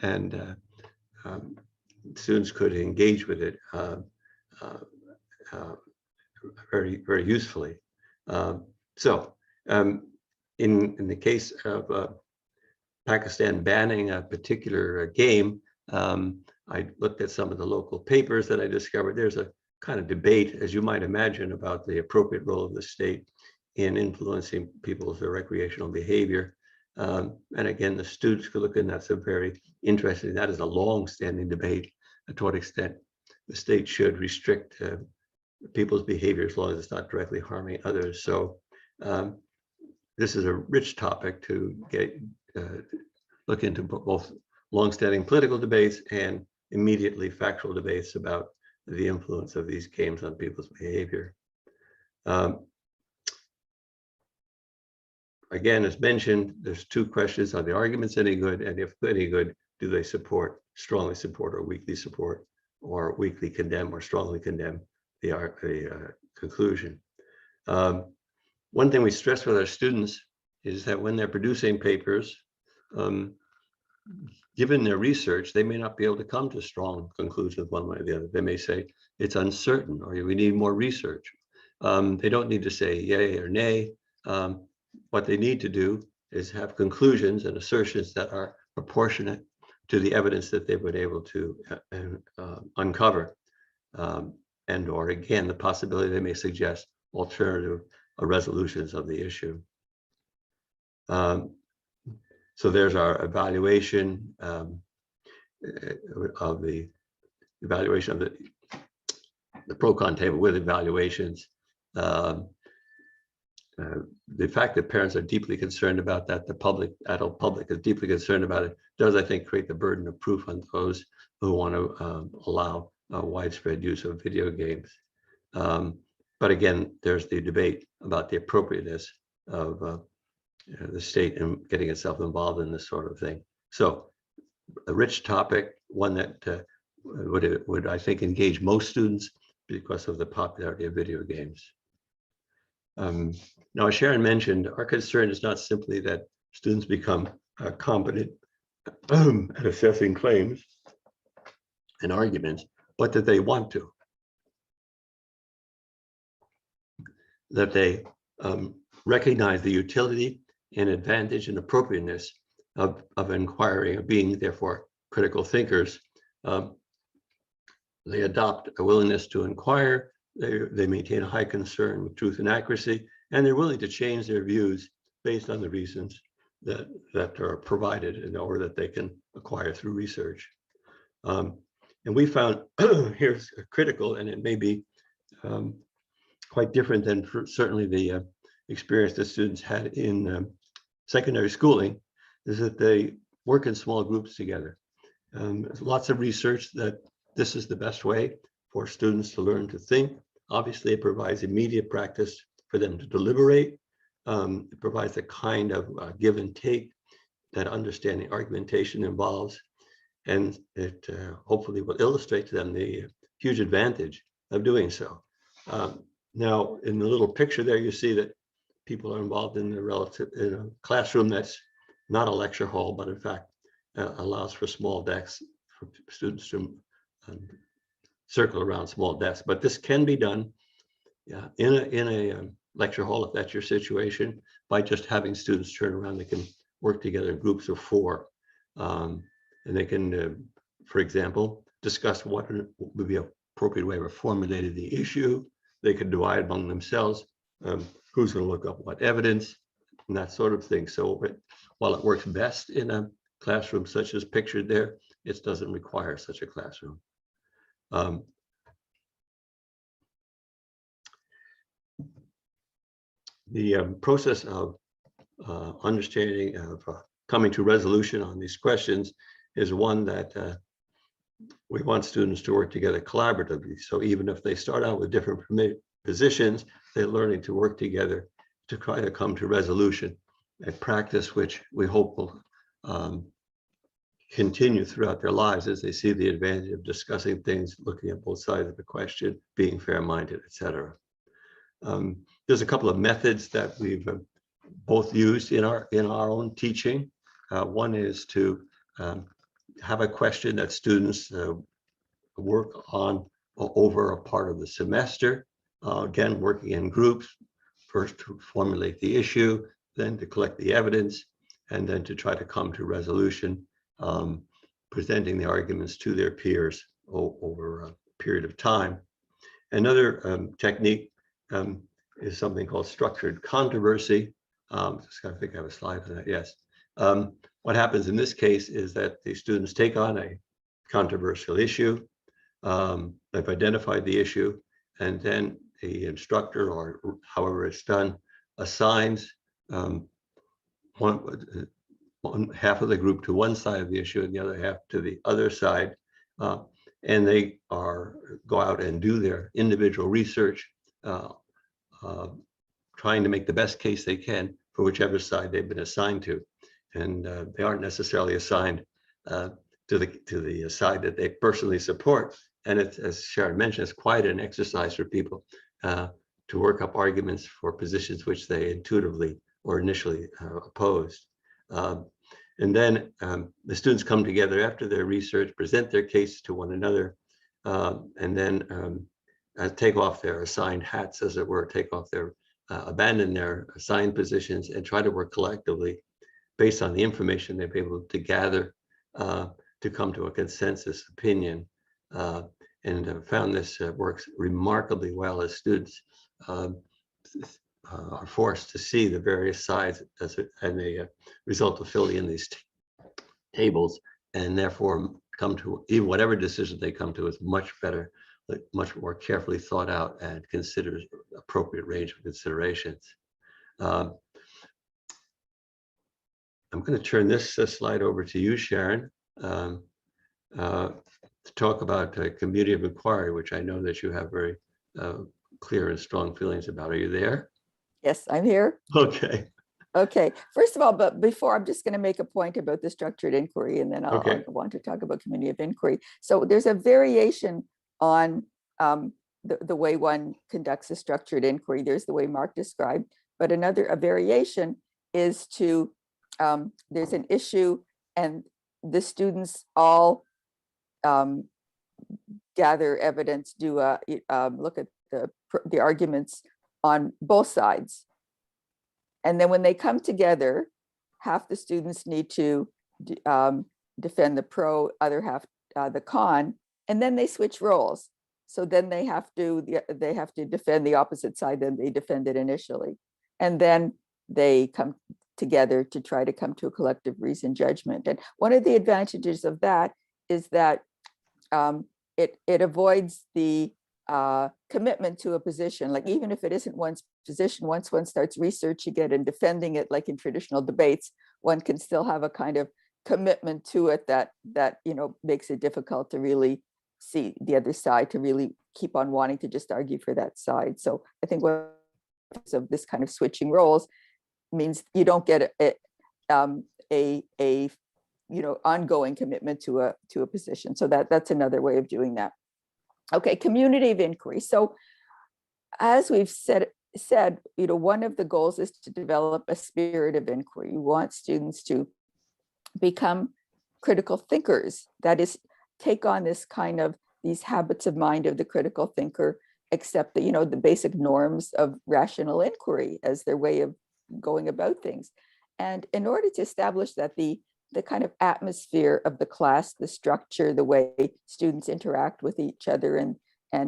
and students could engage with it very, very usefully. In the case of Pakistan banning a particular game, I looked at some of the local papers that I discovered. There's a kind of debate, as you might imagine, about the appropriate role of the state in influencing people's recreational behavior. And again, the students could look in. That's a very interesting, that is a long-standing debate, to what extent the state should restrict people's behavior as long as it's not directly harming others. So this is a rich topic to look into, both long-standing political debates and immediately factual debates about the influence of these games on people's behavior. Again, as mentioned, there's two questions: are the arguments any good? And if any good, do they strongly support, or weakly support, or weakly condemn, or strongly condemn the conclusion? One thing we stress with our students is that when they're producing papers, given their research, they may not be able to come to strong conclusions one way or the other. They may say it's uncertain, or we need more research. They don't need to say yay or nay. What they need to do is have conclusions and assertions that are proportionate to the evidence that they've been able to uncover, and or again, the possibility they may suggest alternative resolutions of the issue. So there's our evaluation of the pro-con table with evaluations. The fact that parents are deeply concerned about that, the adult public is deeply concerned about it, does, I think, create the burden of proof on those who want to allow widespread use of video games. But again, there's the debate about the appropriateness of the state and getting itself involved in this sort of thing. So a rich topic, one that would, I think, engage most students because of the popularity of video games. Now, as Sharon mentioned, our concern is not simply that students become competent at assessing claims and arguments, but that they want to. That they recognize the utility and advantage and appropriateness of inquiring, of being, therefore, critical thinkers. They adopt a willingness to inquire. They maintain a high concern with truth and accuracy, and they're willing to change their views based on the reasons that are provided in order that they can acquire through research. And we found here's critical, and it may be quite different than certainly the experience that students had in secondary schooling, is that they work in small groups together. There's lots of research that this is the best way for students to learn to think. Obviously, it provides immediate practice for them to deliberate. It provides the kind of give and take that understanding argumentation involves. And it hopefully will illustrate to them the huge advantage of doing so. Now, in the little picture there, you see that people are involved in a classroom that's not a lecture hall, but in fact allows for small desks for students to circle around small desks. But this can be done in a lecture hall, if that's your situation, by just having students turn around. They can work together in groups of 4. And they can, for example, discuss what would be an appropriate way of formulating the issue. They could divide among themselves who's going to look up what evidence and that sort of thing. So while it works best in a classroom such as pictured there, it doesn't require such a classroom. The process of understanding, of coming to resolution on these questions is one that we want students to work together collaboratively. So even if they start out with different positions, they're learning to work together to try to come to resolution, a practice which we hope will continue throughout their lives as they see the advantage of discussing things, looking at both sides of the question, being fair-minded, etc. There's a couple of methods that we've both used in our own teaching. One is to have a question that students work on over a part of the semester. Again, working in groups, first to formulate the issue, then to collect the evidence, and then to try to come to resolution, presenting the arguments to their peers over a period of time. Another technique is something called structured controversy. Just gotta think I have a slide for that, yes. What happens in this case is that the students take on a controversial issue, they've identified the issue, and then the instructor, or however it's done, assigns one half of the group to one side of the issue and the other half to the other side. And they go out and do their individual research, trying to make the best case they can for whichever side they've been assigned to. And they aren't necessarily assigned to the side that they personally support. And it's, as Sharon mentioned, it's quite an exercise for people to work up arguments for positions which they intuitively or initially opposed. And then the students come together after their research, present their case to one another, and then take off their assigned hats, as it were, abandon their assigned positions and try to work collectively based on the information they've been able to gather to come to a consensus opinion. And found this works remarkably well as students are forced to see the various sides and the result of filling in these tables, and therefore come to even whatever decision they come to is much better, much more carefully thought out, and considers appropriate range of considerations. I'm going to turn this slide over to you, Sharon, to talk about community of inquiry, which I know that you have very clear and strong feelings about. Are you there? Yes, I'm here. Okay. Okay. First of all, but before, I'm just going to make a point about the structured inquiry, and then I'll go on to talk about community of inquiry. So there's a variation on the way one conducts a structured inquiry. There's the way Mark described, but a variation is to, there's an issue and the students all gather evidence, do a look at the arguments on both sides. And then when they come together, half the students need to defend the pro, other half the con, and then they switch roles. So then they have to defend the opposite side that they defended initially. And then they come together to try to come to a collective reasoned judgment. And one of the advantages of that is that it avoids the commitment to a position. Like, even if it isn't one's position, once one starts researching it and defending it, like in traditional debates, one can still have a kind of commitment to it that makes it difficult to really see the other side, to really keep on wanting to just argue for that side. So I think what of this kind of switching roles means you don't get a ongoing commitment to a position. So that's another way of doing that. Okay, community of inquiry. So as we've said, one of the goals is to develop a spirit of inquiry. You want students to become critical thinkers. That is, take on these habits of mind of the critical thinker, accept the basic norms of rational inquiry as their way of going about things. And in order to establish that, the kind of atmosphere of the class, the structure, the way students interact with each other and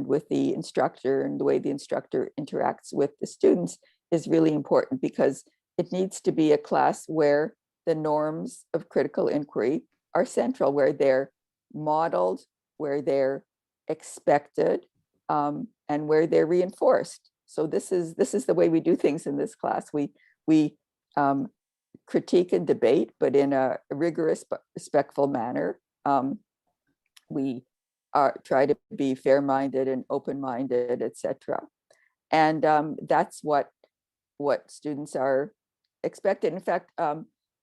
with the instructor, and the way the instructor interacts with the students is really important, because it needs to be a class where the norms of critical inquiry are central, where they're modeled, where they're expected, and where they're reinforced. So this is the way we do things in this class. We critique and debate, but in a rigorous but respectful manner. We try to be fair-minded and open-minded, etc. And that's what students are expected. In fact,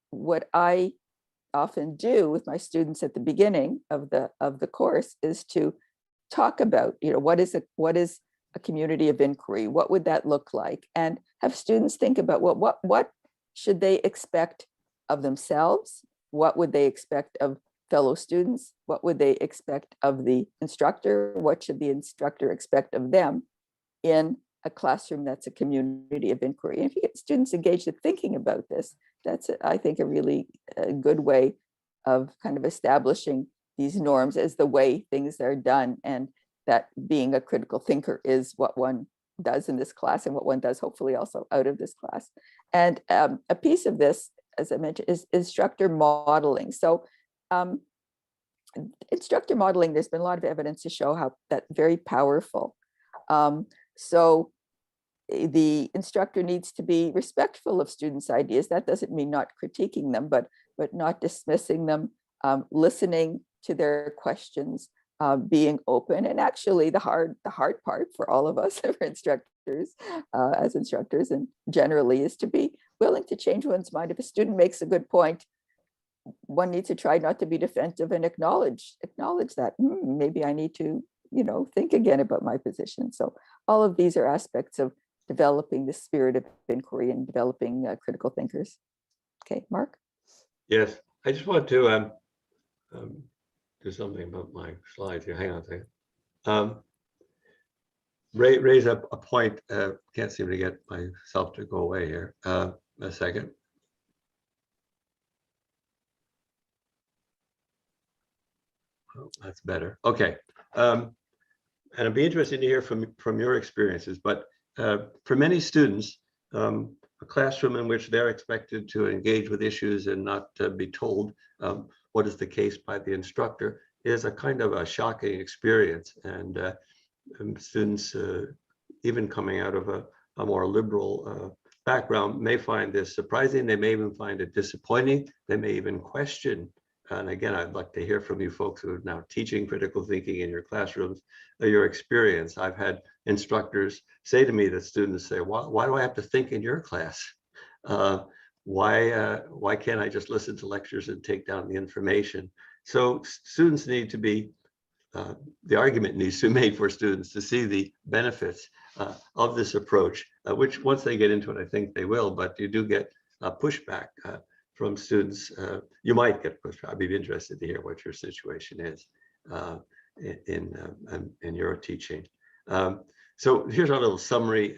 what I often do with my students at the beginning of the course is to talk about, what is a community of inquiry? What would that look like? And have students think about, well, what should they expect of themselves? What would they expect of fellow students? What would they expect of the instructor? What should the instructor expect of them in a classroom that's a community of inquiry? And if you get students engaged in thinking about this, that's, I think, a really good way of kind of establishing these norms as the way things are done, and that being a critical thinker is what one does in this class and what one does hopefully also out of this class. And a piece of this, as I mentioned, is instructor modeling. So instructor modeling, there's been a lot of evidence to show how that's very powerful. So the instructor needs to be respectful of students' ideas. That doesn't mean not critiquing them, but not dismissing them, listening to their questions, being open. And actually the hard part for all of us for instructors, as instructors and generally, is to be willing to change one's mind. If a student makes a good point, one needs to try not to be defensive and acknowledge that maybe I need to, think again about my position. So all of these are aspects of developing the spirit of inquiry and developing critical thinkers. Okay, Mark? Yes, I just want to do something about my slides here. Hang on a second. Raise up a point. Can't seem to get myself to go away here. A second. Oh, that's better. Okay. And I'd be interested to hear from your experiences. But for many students, a classroom in which they're expected to engage with issues and not be told what is the case by the instructor is a kind of a shocking experience. And students, even coming out of a more liberal background, may find this surprising. They may even find it disappointing. They may even question. And again, I'd like to hear from you folks who are now teaching critical thinking in your classrooms, your experience. I've had instructors say to me that students say, why do I have to think in your class? Why can't I just listen to lectures and take down the information? So students need to be, the argument needs to be made for students to see the benefits of this approach, which once they get into it, I think they will, but you do get pushback from students. You might get pushback. I'd be interested to hear what your situation is in your teaching. So here's our little summary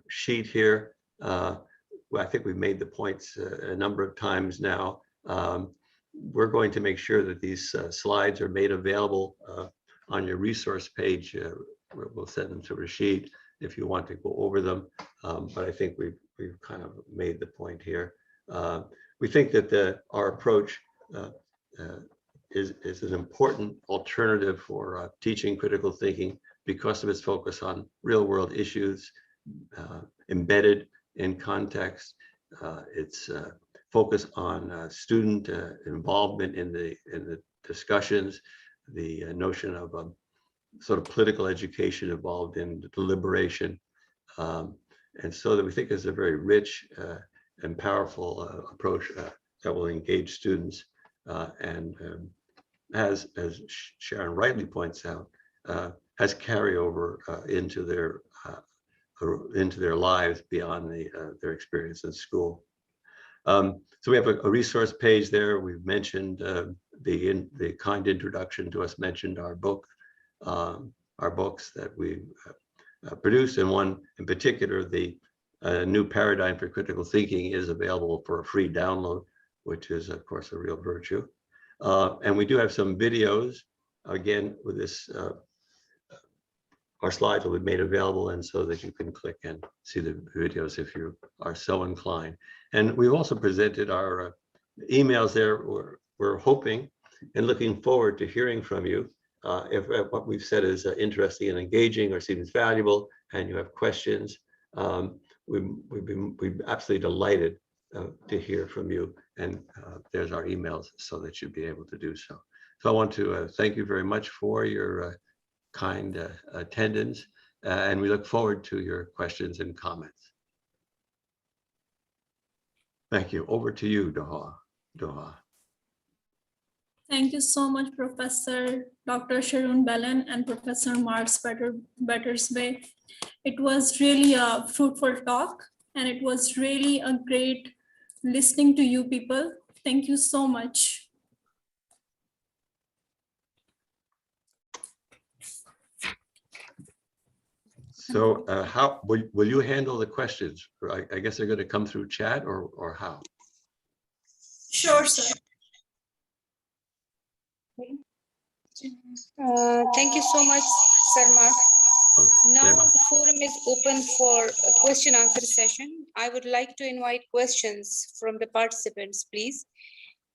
sheet here. I think we've made the points a number of times now. We're going to make sure that these slides are made available on your resource page. We'll send them to Rashid if you want to go over them. But I think we've kind of made the point here. We think that our approach is an important alternative for teaching critical thinking because of its focus on real world issues embedded in context. Its focus on student involvement in the discussions, the notion of sort of political education involved in the deliberation. And so that we think is a very rich and powerful approach that will engage students and as Sharon rightly points out, has carryover into their lives beyond their experience in school. So we have a resource page there. We've mentioned the kind introduction to us, mentioned our books that we produced, and one in particular, the new paradigm for critical thinking, is available for a free download, which is of course a real virtue. And we do have some videos, again, with this, our slides will be made available, and so that you can click and see the videos if you are so inclined. And we've also presented our emails there. We're hoping and looking forward to hearing from you. If what we've said is interesting and engaging or seems valuable and you have questions, we'd be absolutely delighted to hear from you. And there's our emails so that you'd be able to do so. So I want to thank you very much for your kind attendance, and we look forward to your questions and comments. Thank you. Over to you, Doha. Thank you so much, Professor Dr. Sharon Bellin and Professor Mars Battersby. It was really a fruitful talk, and it was really a great listening to you people. Thank you so much. So how will you handle the questions? I guess they're going to come through chat or how? Sure, sir. Thank you so much, Sarma. Oh, Now Rema. the forum is open for a question answer session. I would like to invite questions from the participants, please.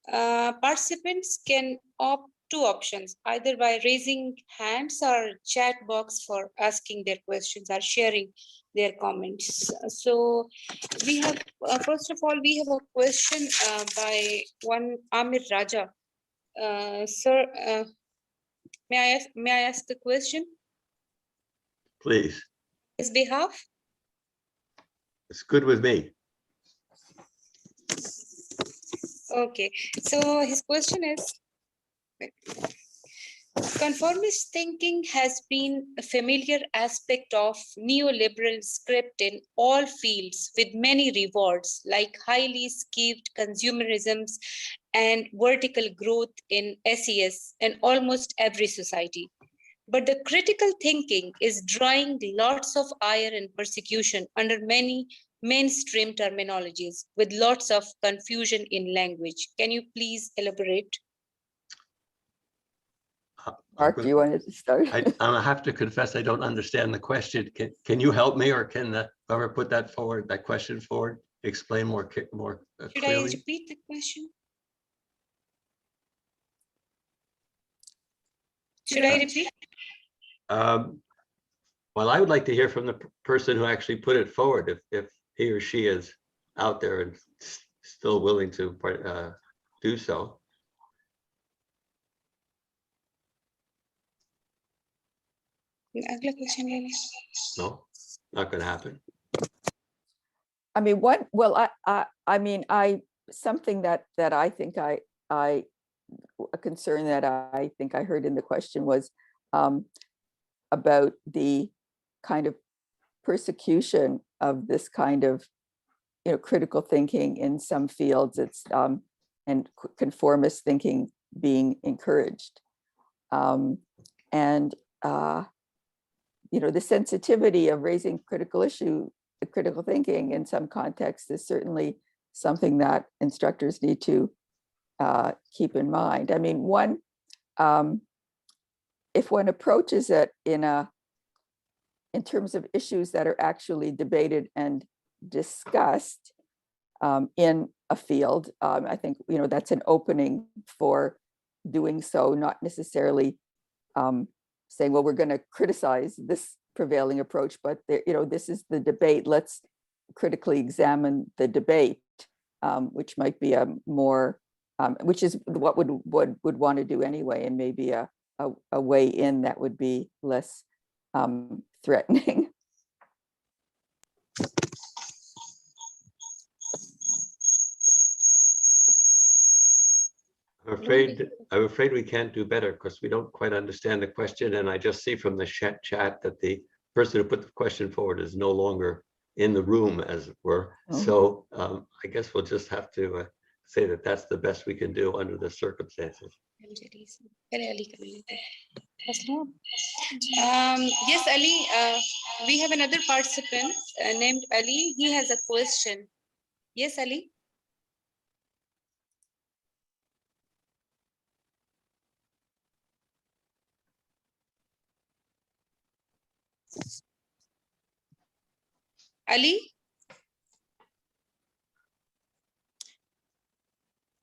Participants can opt two options, either by raising hands or chat box for asking their questions or sharing their comments. So we have, first of all, we have a question by one Amir Raja. Sir, may I ask the question? Please. His behalf? It's good with me. Okay, so his question is, conformist thinking has been a familiar aspect of neoliberal script in all fields with many rewards like highly skewed consumerisms and vertical growth in SES in almost every society. But the critical thinking is drawing lots of ire and persecution under many mainstream terminologies with lots of confusion in language. Can you please elaborate? Mark, do you want to start? I have to confess I don't understand the question. Can you help me, or can whoever put that forward, that question forward, explain more Should clearly? I repeat the question? Should I repeat? Well, I would like to hear from the person who actually put it forward, if he or she is out there and still willing to do so. No, not going to happen. I mean, something that I think a concern that I think I heard in the question was about the kind of persecution of this kind of, critical thinking in some fields. It's and conformist thinking being encouraged, and the sensitivity of raising critical thinking in some contexts is certainly something that instructors need to keep in mind. I mean, if one approaches it in terms of issues that are actually debated and discussed in a field, I think that's an opening for doing so, not necessarily saying, well, we're going to criticize this prevailing approach, but this is the debate. Let's critically examine the debate, which might be a more, which is what would want to do anyway, and maybe a way in that would be less threatening. I'm afraid we can't do better because we don't quite understand the question, and I just see from the chat that the person who put the question forward is no longer in the room, as it were. Oh. So I guess we'll just have to say that that's the best we can do under the circumstances. Yes, Ali, we have another participant named Ali. He has a question. Yes, Ali. Ali?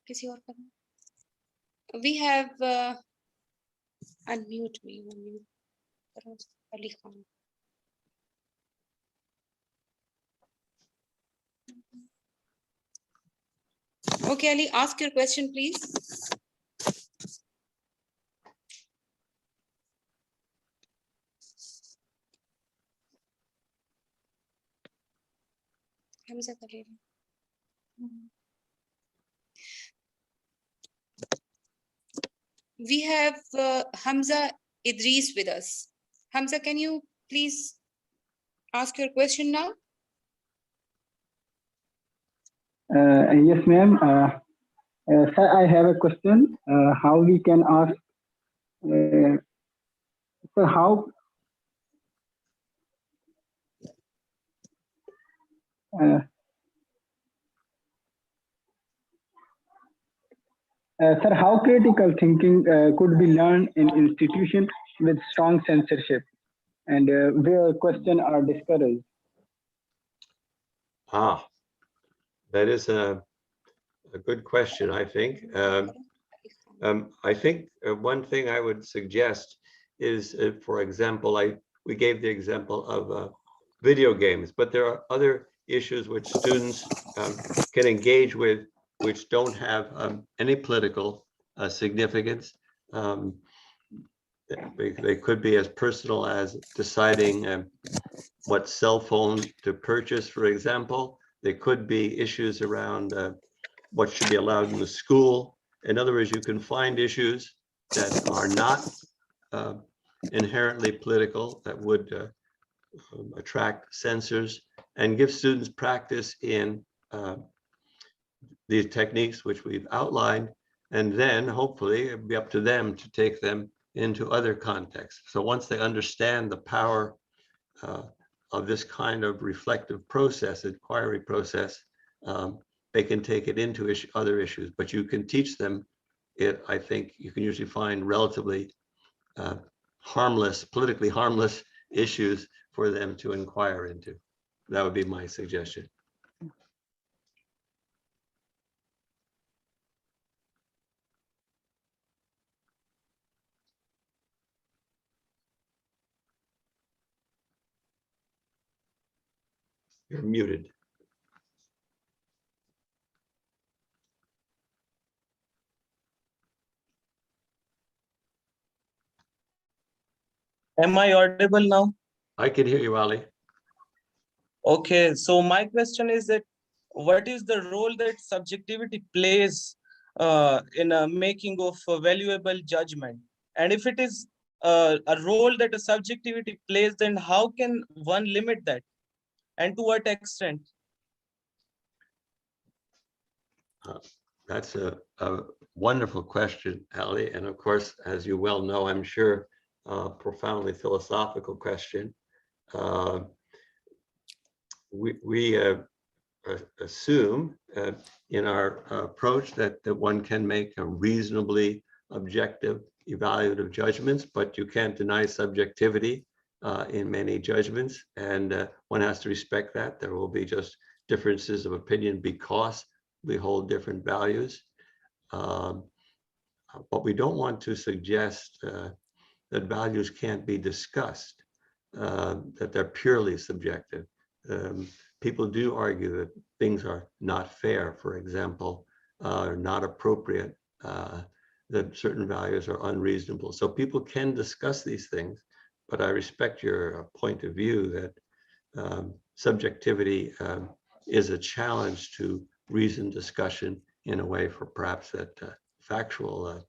किसी और का? We have unmute me. Ali Khan. Okay, Ali, ask your question, please. Hamza Khalil. we have Hamza Idris with us. Hamza, can you please ask your question now? Yes, ma'am. Sir, I have a question. How we can ask, sir, how, sir, how critical thinking could be learned in institutions with strong censorship and where questions are discouraged? That is a good question, I think. I think one thing I would suggest is, for example, we gave the example of video games, but there are other issues which students can engage with which don't have any political significance. They could be as personal as deciding what cell phone to purchase, for example. They could be issues around what should be allowed in the school. In other words, you can find issues that are not inherently political that would attract censors and give students practice in these techniques which we've outlined, and then hopefully it'll be up to them to take them into other contexts. So once they understand the power of this kind of reflective process, inquiry process, they can take it into other issues, but you can teach them it. I think you can usually find relatively harmless, politically harmless issues for them to inquire into. That would be my suggestion. You're muted. Am I audible now? I can hear you, Ali. Okay, so my question is that what is the role that subjectivity plays in a making of a valuable judgment? And if it is a role that a subjectivity plays, then how can one limit that? And to what extent? That's a wonderful question, Ali. And of course, as you well know, I'm sure, profoundly philosophical question. We assume in our approach that one can make a reasonably objective evaluative judgments, but you can't deny subjectivity in many judgments, and one has to respect that. There will be just differences of opinion because we hold different values. But we don't want to suggest that values can't be discussed, that they're purely subjective. People do argue that things are not fair, for example, or not appropriate, that certain values are unreasonable. So people can discuss these things, but I respect your point of view that subjectivity is a challenge to reasoned discussion in a way for perhaps that factual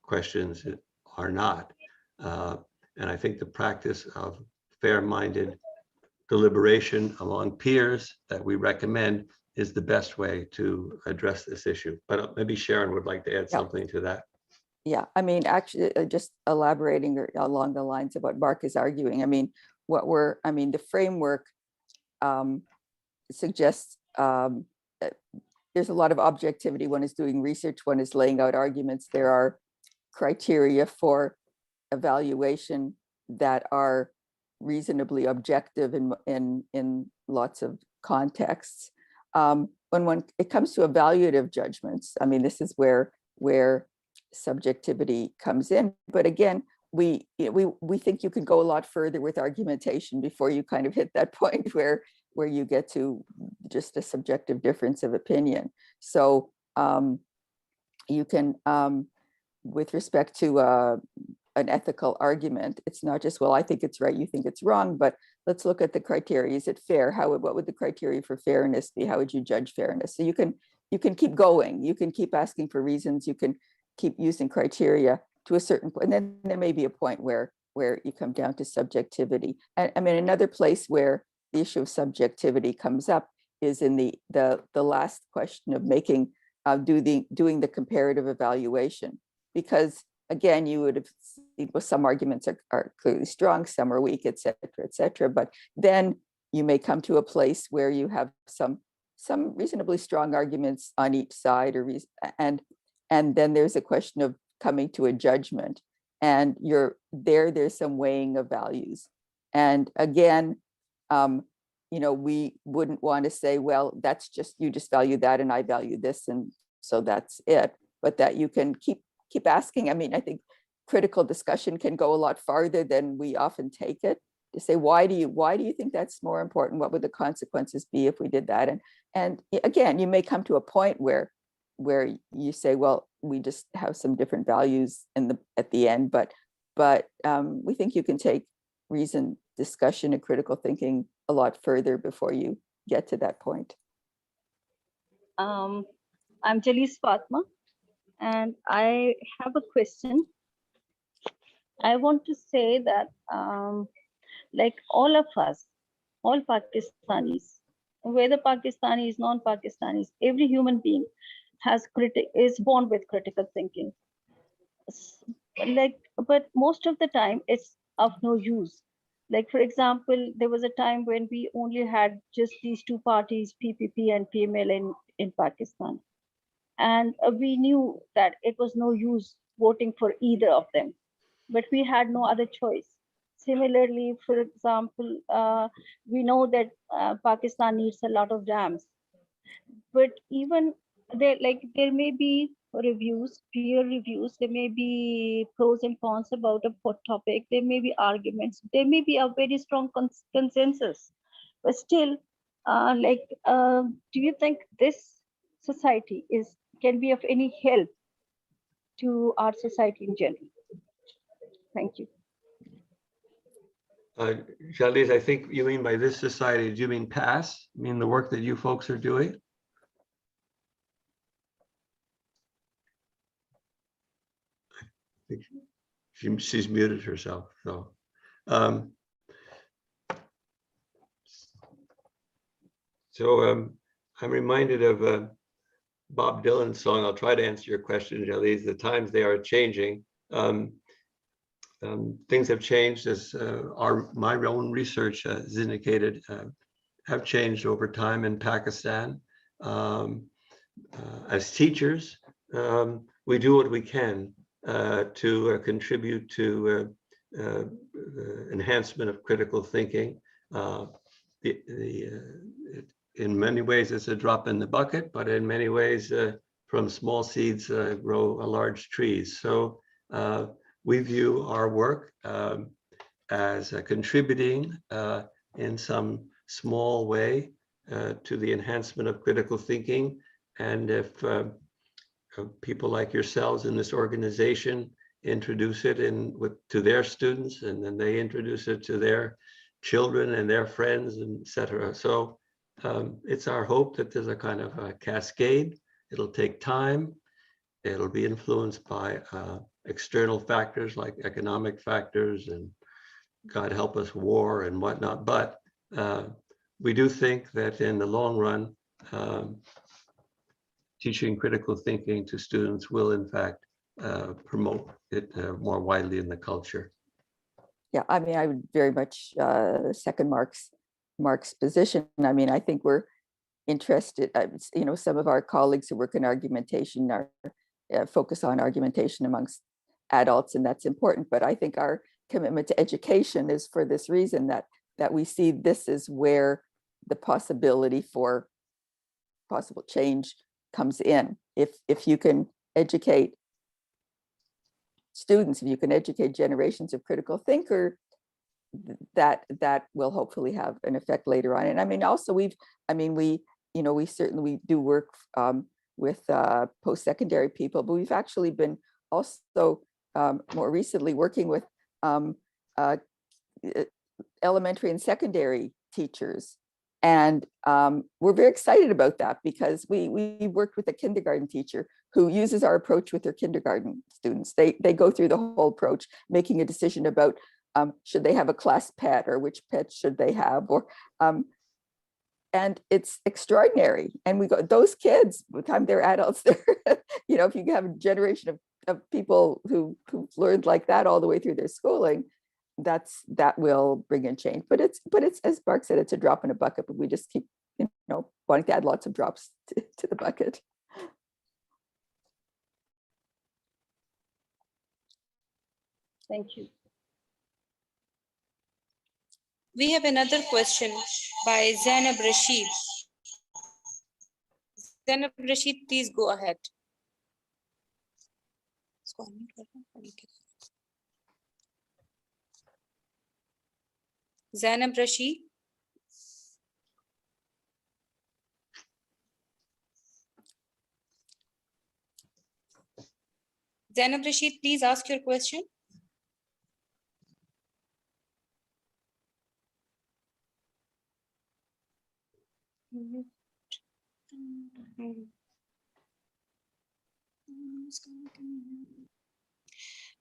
questions are not. And I think the practice of fair-minded deliberation among peers that we recommend is the best way to address this issue. But maybe Sharon would like to add something to that. Yeah, I mean, actually, just elaborating along the lines of what Mark is arguing. I mean, the framework suggests there's a lot of objectivity. One is doing research, one is laying out arguments. There are criteria for evaluation that are reasonably objective in lots of contexts. When it comes to evaluative judgments, I mean, this is where subjectivity comes in. But again, we think you can go a lot further with argumentation before you kind of hit that point where you get to just a subjective difference of opinion. So you can, with respect to an ethical argument, it's not just, well, I think it's right, you think it's wrong, but let's look at the criteria. Is it fair? What would the criteria for fairness be? How would you judge fairness? So you can keep going. You can keep asking for reasons. You can keep using criteria to a certain point. And then there may be a point where you come down to subjectivity. And I mean, another place where the issue of subjectivity comes up is in the last question of making doing the comparative evaluation, because again, you would have seen, well, some arguments are clearly strong, some are weak, et cetera. But then you may come to a place where you have some reasonably strong arguments on each side, and then there's a question of coming to a judgment, and there's some weighing of values. And again, we wouldn't want to say, well, that's just, you just value that and I value this, and so that's it. But that you can keep asking. I mean, I think critical discussion can go a lot farther than we often take it, to say, why do you think that's more important? What would the consequences be if we did that? And again, you may come to a point where you say, well, we just have some different values at the end, but we think you can take reasoned discussion and critical thinking a lot further before you get to that point. I'm Jalise Fatma, and I have a question. I want to say that like all of us, all Pakistanis, whether Pakistanis, non-Pakistanis, every human being is born with critical thinking. But most of the time it's of no use. Like, for example, there was a time when we only had just these two parties, PPP and PML in Pakistan. And we knew that it was no use voting for either of them, but we had no other choice. Similarly, for example, we know that Pakistan needs a lot of dams, but even there may be reviews, peer reviews, there may be pros and cons about a topic, there may be arguments, there may be a very strong consensus, but still, do you think this society can be of any help to our society in general? Thank you. Jalise, I think you mean by this society, do you mean past? You mean the work that you folks are doing? I think she's muted herself. So, I'm reminded of Bob Dylan's song. I'll try to answer your question, Jalise. The times they are changing. Things have changed, as my own research has indicated, have changed over time in Pakistan. As teachers, we do what we can to contribute to enhancement of critical thinking. In many ways, it's a drop in the bucket, but in many ways, from small seeds grow large trees. So we view our work as contributing in some small way to the enhancement of critical thinking. And if people like yourselves in this organization introduce it to their students, and then they introduce it to their children and their friends, and et cetera. So it's our hope that there's a kind of a cascade. It'll take time. It'll be influenced by external factors like economic factors and, God help us, war and whatnot. But we do think that in the long run, teaching critical thinking to students will in fact promote it more widely in the culture. Yeah, I mean, I would very much second Mark's position. I mean, I think we're interested, some of our colleagues who work in argumentation are focus on argumentation amongst adults, and that's important. But I think our commitment to education is for this reason, that we see this is where the possibility for possible change comes in. If you can educate students, if you can educate generations of critical thinkers, that will hopefully have an effect later on. And I mean, also we certainly do work with post-secondary people, but we've actually been also more recently working with elementary and secondary teachers. And we're very excited about that, because we worked with a kindergarten teacher who uses our approach with their kindergarten students. They go through the whole approach, making a decision about should they have a class pet or which pet should they have, or and it's extraordinary. And we go, those kids, by the time they're adults, they're, you know, if you have a generation of people who've learned like that all the way through their schooling, that will bring in change. But it's as Mark said, it's a drop in a bucket, but we just keep, you know, wanting to add lots of drops to the bucket. Thank you. We have another question by Zainab Rashid. Zainab Rashid, please go ahead. Zainab Rashid. Zainab Rashid, please ask your question.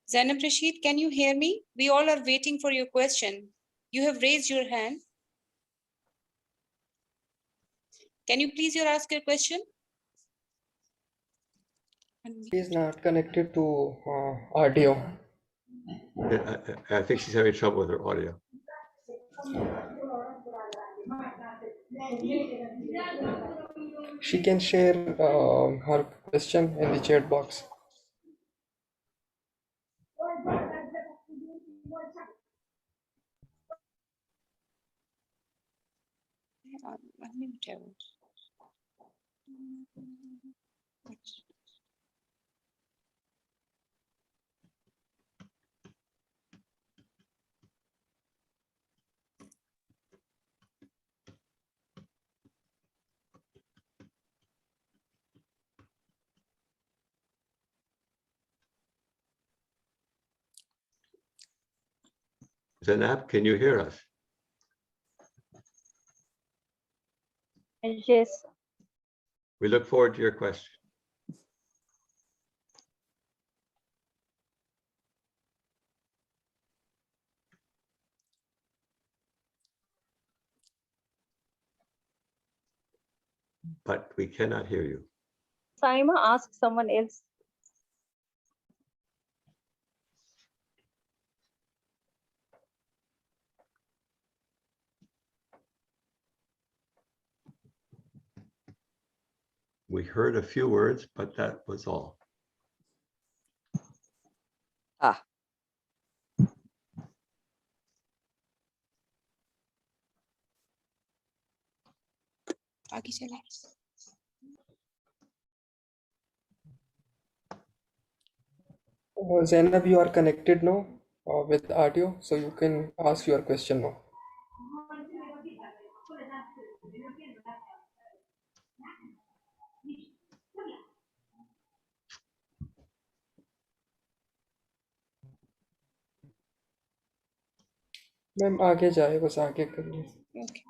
Zainab Rashid, can you hear me? We all are waiting for your question. You have raised your hand. Can you please ask your question? He is not connected to audio. I think she's having trouble with her audio. She can share her question in the chat box. Zainab, can you hear us? Yes. We look forward to your question. But we cannot hear you. Saima, ask someone else. We heard a few words, but that was all. Ah. Zainab, you are connected now with audio, so you can ask your question now. Ma'am, आगे जाए बस आगे करिए. Okay.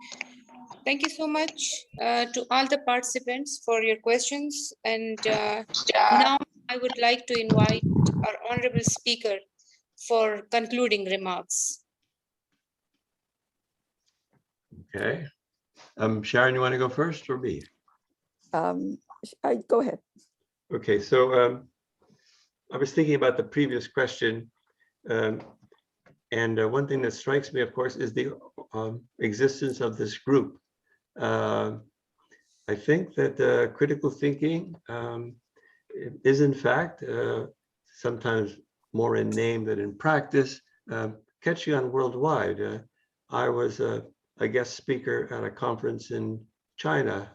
Thank you so much to all the participants for your questions. And now I would like to invite our honorable speaker for concluding remarks. Okay. Sharon, you want to go first or me? Go ahead. Okay, so I was thinking about the previous question. And one thing that strikes me, of course, is the existence of this group. I think that critical thinking is, in fact, sometimes more in name than in practice, catching on worldwide. I was a guest speaker at a conference in China,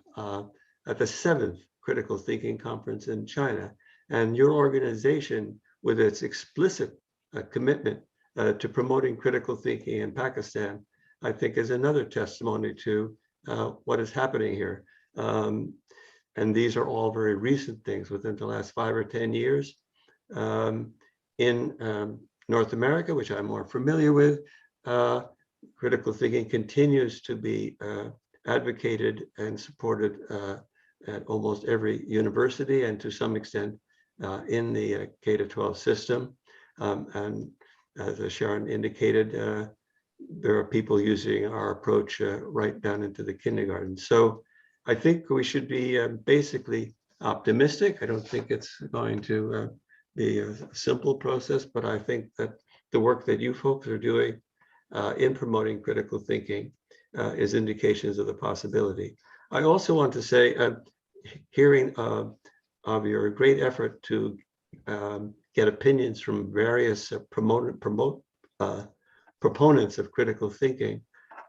at the 7th Critical Thinking Conference in China. And your organization, with its explicit commitment to promoting critical thinking in Pakistan, I think is another testimony to what is happening here. And these are all very recent things within the last 5 or 10 years. In North America, which I'm more familiar with, critical thinking continues to be advocated and supported at almost every university and to some extent in the K-12 system. And as Sharon indicated, there are people using our approach right down into the kindergarten. So I think we should be basically optimistic. I don't think it's going to be a simple process, but I think that the work that you folks are doing in promoting critical thinking is indications of the possibility. I also want to say, hearing of your great effort to get opinions from various proponents of critical thinking,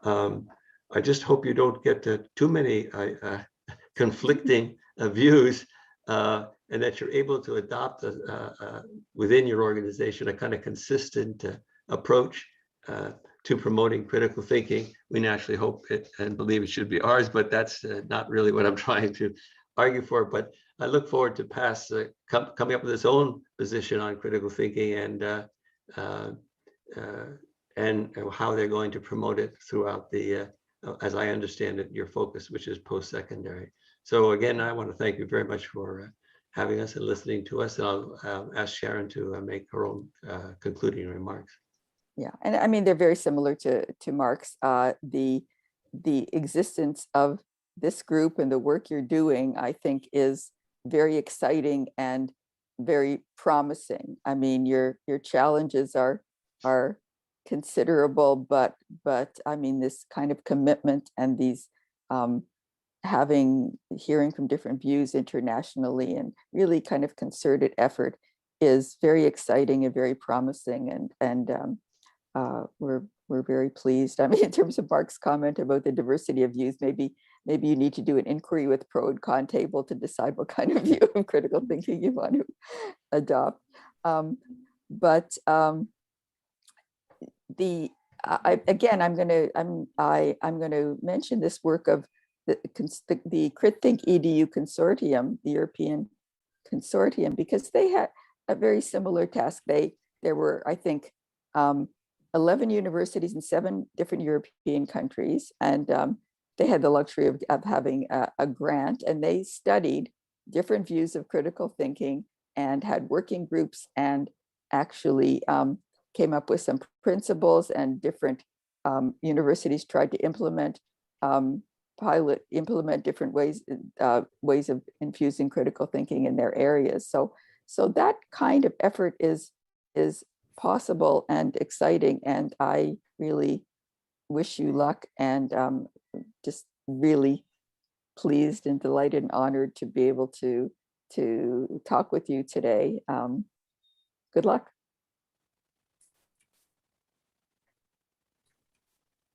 I just hope you don't get too many conflicting views, and that you're able to adopt within your organization a kind of consistent approach to promoting critical thinking. We naturally hope it and believe it should be ours, but that's not really what I'm trying to argue for. But I look forward to PASS coming up with its own position on critical thinking and how they're going to promote it throughout the, as I understand it, your focus, which is post-secondary. So again, I want to thank you very much for having us and listening to us. And I'll ask Sharon to make her own concluding remarks. Yeah, and I mean, they're very similar to Mark's. The existence of this group and the work you're doing, I think, is very exciting and very promising. I mean, your challenges are considerable, but I mean, this kind of commitment and these hearing from different views internationally and really kind of concerted effort is very exciting and very promising, and we're very pleased. I mean, in terms of Mark's comment about the diversity of views, maybe you need to do an inquiry with pro and con table to decide what kind of view of critical thinking you want to adopt. I'm going to mention this work of the CritThink EDU consortium, the European consortium, because they had a very similar task. There were, I think, 11 universities in 7 different European countries, and they had the luxury of having a grant, and they studied different views of critical thinking and had working groups and actually came up with some principles, and different universities tried to implement different ways of infusing critical thinking in their areas. So that kind of effort is possible and exciting, and I really wish you luck, and just really pleased and delighted and honored to be able to talk with you today. Good luck.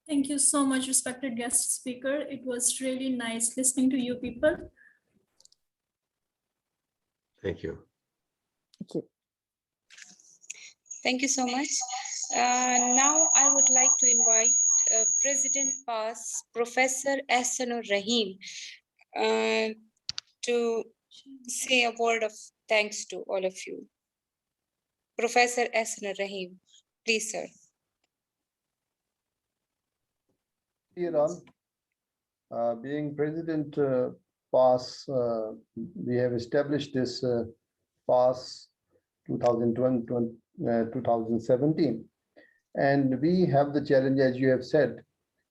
Thank you so much, respected guest speaker. It was really nice listening to you people. Thank you. Thank you. Thank you so much. Now I would like to invite President PASS, Professor Ahsanur Rahim, to say a word of thanks to all of you. Professor Ahsanur Rahim, please, sir. Here on, being President PASS, we have established this PASS 2017, and we have the challenge, as you have said,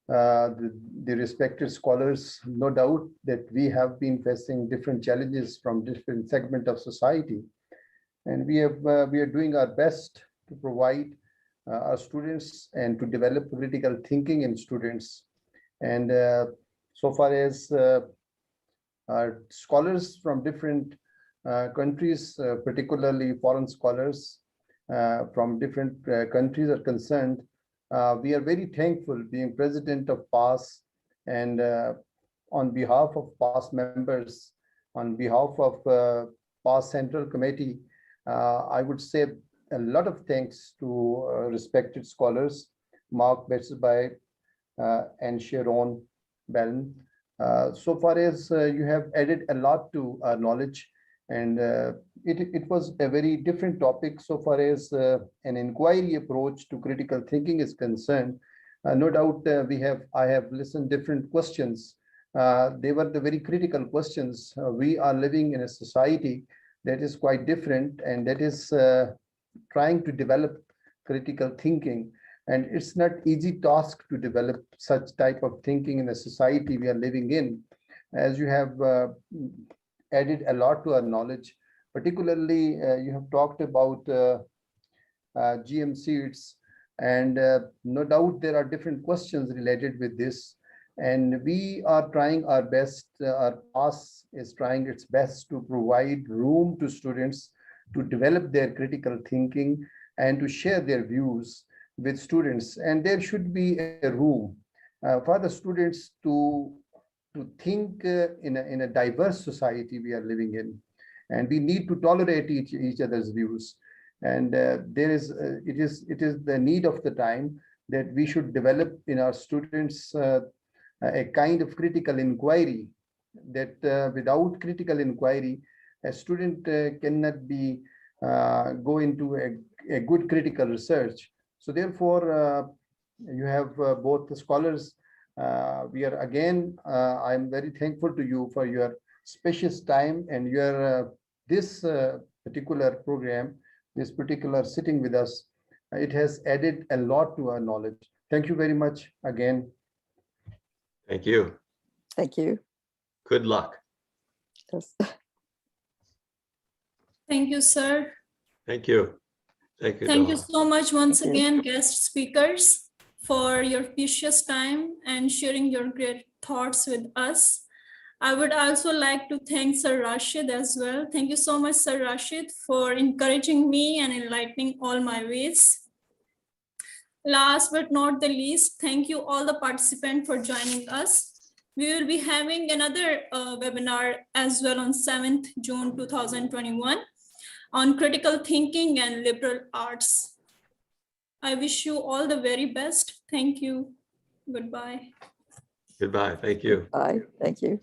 the respected scholars, no doubt that we have been facing different challenges from different segments of society, and we are doing our best to provide our students and to develop critical thinking in students. And so far as our scholars from different countries, particularly foreign scholars from different countries are concerned, we are very thankful being president of PASS, and on behalf of PASS members, on behalf of PASS Central Committee, I would say a lot of thanks to respected scholars, Mark Betzersby and Sharon Ballon. So far as you have added a lot to our knowledge, and it was a very different topic so far as an inquiry approach to critical thinking is concerned. No doubt I have listened different questions they were the very critical questions. We are living in a society that is quite different, and that is trying to develop critical thinking. And it's not easy task to develop such type of thinking in a society we are living in. As you have added a lot to our knowledge, particularly you have talked about GM seeds, and no doubt there are different questions related with this. And we are trying our best, our class is trying its best to provide room to students to develop their critical thinking and to share their views with students. And there should be a room for the students to think in a diverse society we are living in. And we need to tolerate each other's views. And it is the need of the time that we should develop in our students a kind of critical inquiry, that without critical inquiry, a student cannot be go into a good critical research. So therefore, you have both the scholars. We are again, I'm very thankful to you for your spacious time and your this particular program, this particular sitting with us. It has added a lot to our knowledge. Thank you very much again. Thank you. Thank you. Good luck. Yes. Thank you, sir. Thank you. Thank you. Thank you Dawn. so much once Thank you. again, guest speakers, for your precious time and sharing your great thoughts with us. I would also like to thank Sir Rashid as well. Thank you so much, Sir Rashid, for encouraging me and enlightening all my ways. Last but not the least, thank you all the participants for joining us. We will be having another webinar as well on 7th June 2021 on critical thinking and liberal arts. I wish you all the very best. Thank you. Goodbye. Goodbye. Thank you. Bye. Thank you.